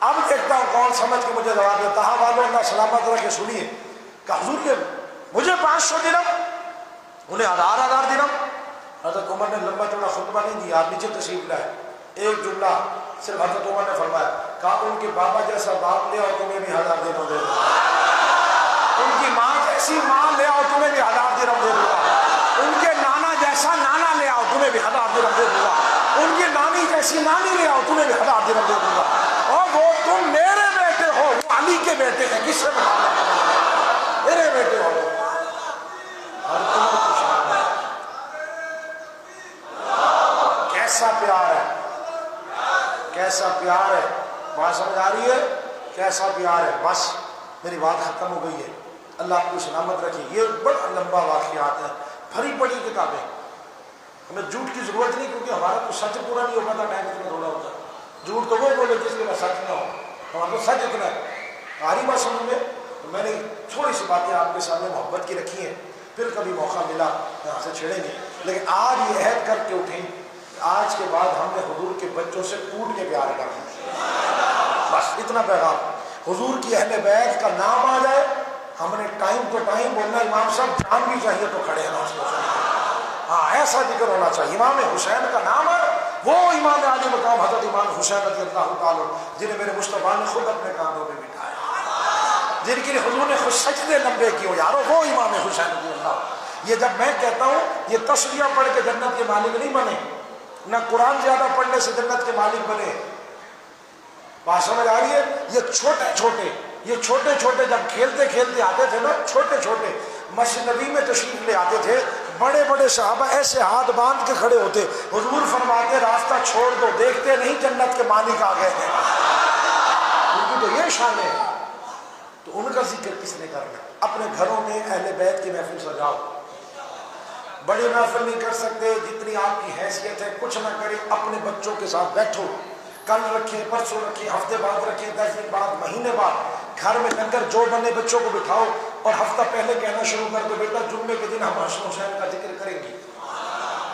[SPEAKER 1] اب دیکھتا ہوں کون سمجھ کے مجھے جواب دیتا. ہاں والو اللہ سلامت رکھے. سنیے کہ حضور کے مجھے 500 درہم، انہیں 1000 درہم. حضرت عمر نے لمبا چوڑا خطبہ نہیں دیا، آپ نیچے تشریف لائے. ایک جملہ صرف حضرت عمر نے فرمایا، کہا ان کے بابا جیسا باپ لے اور تمہیں بھی 1000 درہم دے دوں گا. ان کی ماں جیسی ماں لے آؤ تمہیں بھی 1000 درہم دے دوں گا. ان کے نانا جیسا نانا لے آؤ تمہیں بھی 1000 درہم دے دوں گا. ان کی نانی جیسی نانی لے آؤ تمہیں بھی 1000 درہم دے دوں گا. اور وہ تم میرے بیٹے ہو، وہ علی کے بیٹے ہیں، کس سے میرے بیٹے ہو. کیسا پیار ہے، کیسا پیار ہے. بات سمجھ آ رہی ہے؟ کیسا پیار ہے. بس میری بات ختم ہو گئی ہے. اللہ آپ کو سلامت رکھے. یہ بڑا لمبا واقعات ہے، بھری پڑی کتابیں. ہمیں جھوٹ کی ضرورت نہیں کیونکہ ہمارا تو سچ پورا نہیں ہو پاتا، ٹائم اتنا تھوڑا ہوتا ہے. جھوٹ تو وہ بولے جس کے بعد سچ نہ ہو. ہمارا تو سچ اتنا ہے. آ رہی بات سمجھ میں؟ تو میں نے تھوڑی سی باتیں آپ کے سامنے محبت کی رکھی ہیں، پھر کبھی موقع ملا یہاں سے چھیڑیں گے. لیکن آج یہ عہد کر کے اٹھیں، آج کے بعد ہم نے حضور کے بچوں سے ٹوٹ کے پیار کرنا. بس اتنا پیغام. حضور کی اہل بیت کا نام آ جائے، ہم نے ٹائم تو ٹائم بولنا. امام صاحب جان بھی چاہیے تو کھڑے ہیں نا. ہاں ایسا ذکر ہونا چاہیے. امام حسین کا نام ہے، وہ امام عالی مقام حضرت امام حسین رضی اللہ تعالیٰ جنہیں میرے مصطفیٰ نے خود اپنے کاندھوں پہ بٹھایا، جن کے لیے حضور نے خود سجدے لمبے کیے. یارو وہ امام حسین رضی اللہ. یہ جب میں کہتا ہوں یہ تصویہ پڑھ کے جنت کے مالک نہیں بنے، نہ قرآن زیادہ پڑھنے سے جنت کے مالک بنے. بات سمجھ آ رہی ہے؟ یہ چھوٹے چھوٹے جب کھیلتے کھیلتے آتے تھے نا، چھوٹے چھوٹے مسجد نبی میں تشریف لے آتے تھے. بڑے بڑے صحابہ ایسے ہاتھ باندھ کے کھڑے ہوتے، حضور فرماتے راستہ چھوڑ دو، دیکھتے نہیں جنت کے مالک آ گئے ہیں، ان کی تو یہ شان ہے۔ تو ان کا ذکر کس نے کرنا؟ اپنے گھروں میں اہل بیت کی محفل سجاؤ، بڑی محفل نہیں کر سکتے، جتنی آپ کی حیثیت ہے کچھ نہ کریں، اپنے بچوں کے ساتھ بیٹھو، کل رکھیں، پرسوں رکھیں، ہفتے بعد رکھیں، 10 دن بعد، مہینے بعد، گھر میں لنگر جو بنے بچوں کو بٹھاؤ اور ہفتہ پہلے کہنا شروع کر دو بیٹا جمعے کے دن ہم حسن حسین کا ذکر کریں گے۔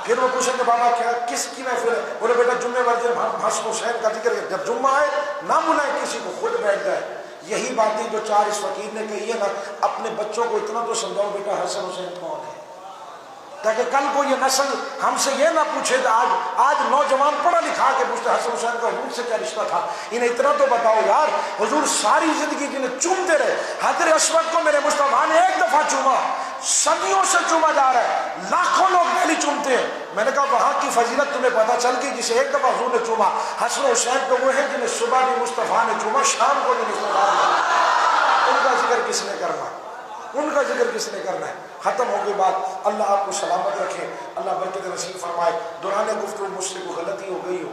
[SPEAKER 1] پھر وہ پوچھیں کہ بابا کیا کس کی محفل ہے؟ بولے بیٹا جمعے والے دن ہم حسن حسین کا ذکر کریں، جب جمعہ آئے نہ بلائیں کسی کو، خود بیٹھ جائے۔ یہی باتیں جو 4 اس فقیر نے کہی ہے نا، اپنے بچوں کو اتنا تو سمجھاؤ بیٹا حسن حسین کون ہے، تاکہ کل کو یہ نسل ہم سے یہ نہ پوچھے کہ آج نوجوان پڑھا لکھا کے پوچھتے حسن حسین کا حضور سے کیا رشتہ تھا، انہیں اتنا تو بتاؤ یار، حضور ساری زندگی جنہیں چومتے رہے، حضرت اسود کو میرے مصطفیٰ نے ایک دفعہ چوما، صدیوں سے چوما جا رہا ہے، لاکھوں لوگ پہلی چومتے ہیں۔ میں نے کہا وہاں کی فضیلت تمہیں پتہ چل گئی، جسے ایک دفعہ حضور نے چوما۔ حسن حسین تو وہ ہیں جنہیں صبح بھی مصطفیٰ نے چوما، شام کو بھی مصطفیٰ نے چوما۔ ان کا ذکر کس نے کرنا؟ ان کا ذکر کس نے کرنا ہے؟ ختم ہو گئی بات، اللہ آپ کو سلامت رکھے، اللہ برکت نصیب فرمائے۔ دوران گفتگو مجھ سے کوئی غلطی ہو گئی ہو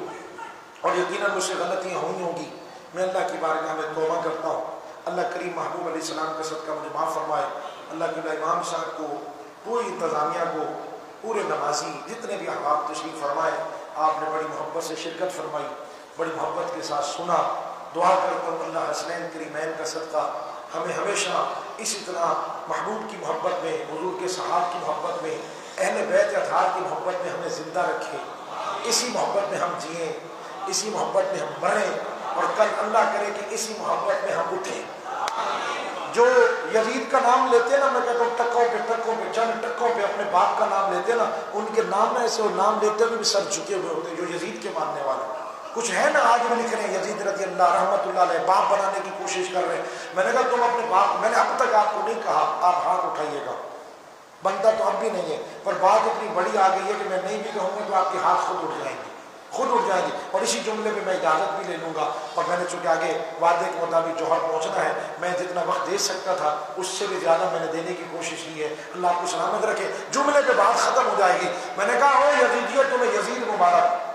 [SPEAKER 1] اور یقیناً مجھ سے غلطیاں ہوئی ہوں گی، میں اللہ کی بارگاہ میں توبہ کرتا ہوں، اللہ کریم محبوب علیہ السلام کا صدقہ مجھے معاف فرمائے۔ اللہ کے امام صاحب کو، پوری انتظامیہ کو، پورے نمازی جتنے بھی احباب تشریف فرمائے، آپ نے بڑی محبت سے شرکت فرمائی، بڑی محبت کے ساتھ سنا۔ دعا کرتا ہوں اللہ حسنین کریمین کا صدقہ ہمیں ہمیشہ اسی طرح محبوب کی محبت میں، حضور کے صحاب کی محبت میں، اہل بیت اطہار کی محبت میں ہمیں زندہ رکھے، اسی محبت میں ہم جئیں، اسی محبت میں ہم مریں، اور کل اللہ کرے کہ اسی محبت میں ہم اٹھیں۔ جو یزید کا نام لیتے ہیں نا، میں کہتا ہوں ٹکوں پہ چند ٹکوں پہ اپنے باپ کا نام لیتے ہیں نا، ان کے نام میں ایسے وہ نام لیتے ہوئے بھی سر جھکے ہوئے ہوتے ہیں، جو یزید کے ماننے والے کچھ ہے نا، آج بھی لکھ رہے ہیں یزید رضی اللہ رحمۃ اللہ علیہ، باپ بنانے کی کوشش کر رہے ہیں۔ میں نے کہا تم اپنے باپ، میں نے اب تک آپ کو نہیں کہا آپ ہاتھ اٹھائیے گا، بنتا تو اب بھی نہیں ہے، پر بات اتنی بڑی آ گئی ہے کہ میں نہیں بھی کہوں گا تو آپ کے ہاتھ خود اٹھ جائیں گے، خود اٹھ جائیں گے۔ اور اسی جملے پہ میں اجازت بھی لے لوں گا، اور میں نے چونکہ آگے وعدے کے مطابق جوہر پہنچنا ہے، میں جتنا وقت دے سکتا تھا اس سے بھی زیادہ میں نے دینے کی کوشش کی ہے۔ اللہ آپ کو سلامت رکھے، جملے پہ بات ختم ہو جائے گی۔ میں نے کہا او یزیدیوں تمہیں یزید مبارک،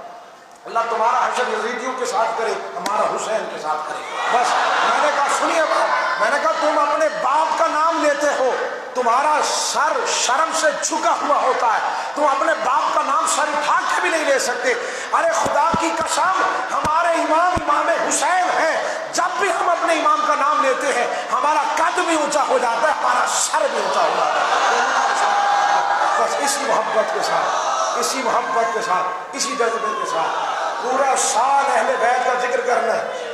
[SPEAKER 1] اللہ تمہارا حشر یزیدیوں کے ساتھ کرے، ہمارا حسین کے ساتھ کرے۔ بس میں نے کہا سنیے بات، میں نے کہا تم اپنے باپ کا نام لیتے ہو، تمہارا سر شرم سے جھکا ہوا ہوتا ہے، تم اپنے باپ کا نام سر اٹھا کے بھی نہیں لے سکتے۔ ارے خدا کی قسم، ہمارے امام حسین ہیں، جب بھی ہم اپنے امام کا نام لیتے ہیں ہمارا قد بھی اونچا ہو جاتا ہے، ہمارا سر بھی اونچا ہو جاتا ہے۔ بس اسی محبت کے ساتھ، اسی محبت کے ساتھ، اسی جذبے کے ساتھ پورا سال اہل بیت کا ذکر کرنا ہے،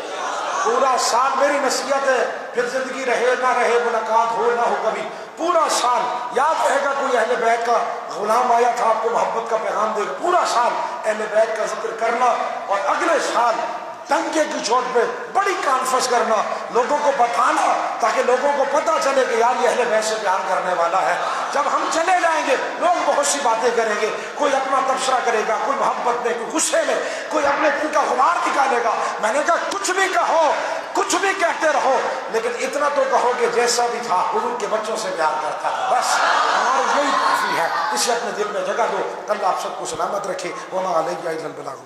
[SPEAKER 1] پورا سال میری نصیحت ہے، پھر زندگی رہے نہ رہے، ملاقات ہو نہ ہو، کبھی پورا سال یاد رہے گا کوئی اہل بیت کا غلام آیا تھا آپ کو محبت کا پیغام دے گا، پورا سال اہل بیت کا ذکر کرنا، اور اگلے سال ڈنکے کی چوٹ پہ بڑی کانفرنس کرنا، لوگوں کو بتانا تاکہ لوگوں کو پتہ چلے کہ یار یہ اہل بیت سے پیار کرنے والا ہے۔ جب ہم چلے جائیں گے لوگ بہت سی باتیں کریں گے، کوئی اپنا تبصرہ کرے گا، کوئی محبت میں، کوئی غصے میں، کوئی اپنے دل کا غبار نکالے گا۔ میں نے کہا کچھ بھی کہو، کچھ بھی کہتے رہو، لیکن اتنا تو کہو کہ جیسا بھی تھا حضور کے بچوں سے پیار کرتا تھا، بس ہمارا یہی کافی ہے۔ اسے اپنے دل میں جگہ دو۔ اللہ آپ سب کو سلامت رکھے۔ وما علیہ الا البلاغ۔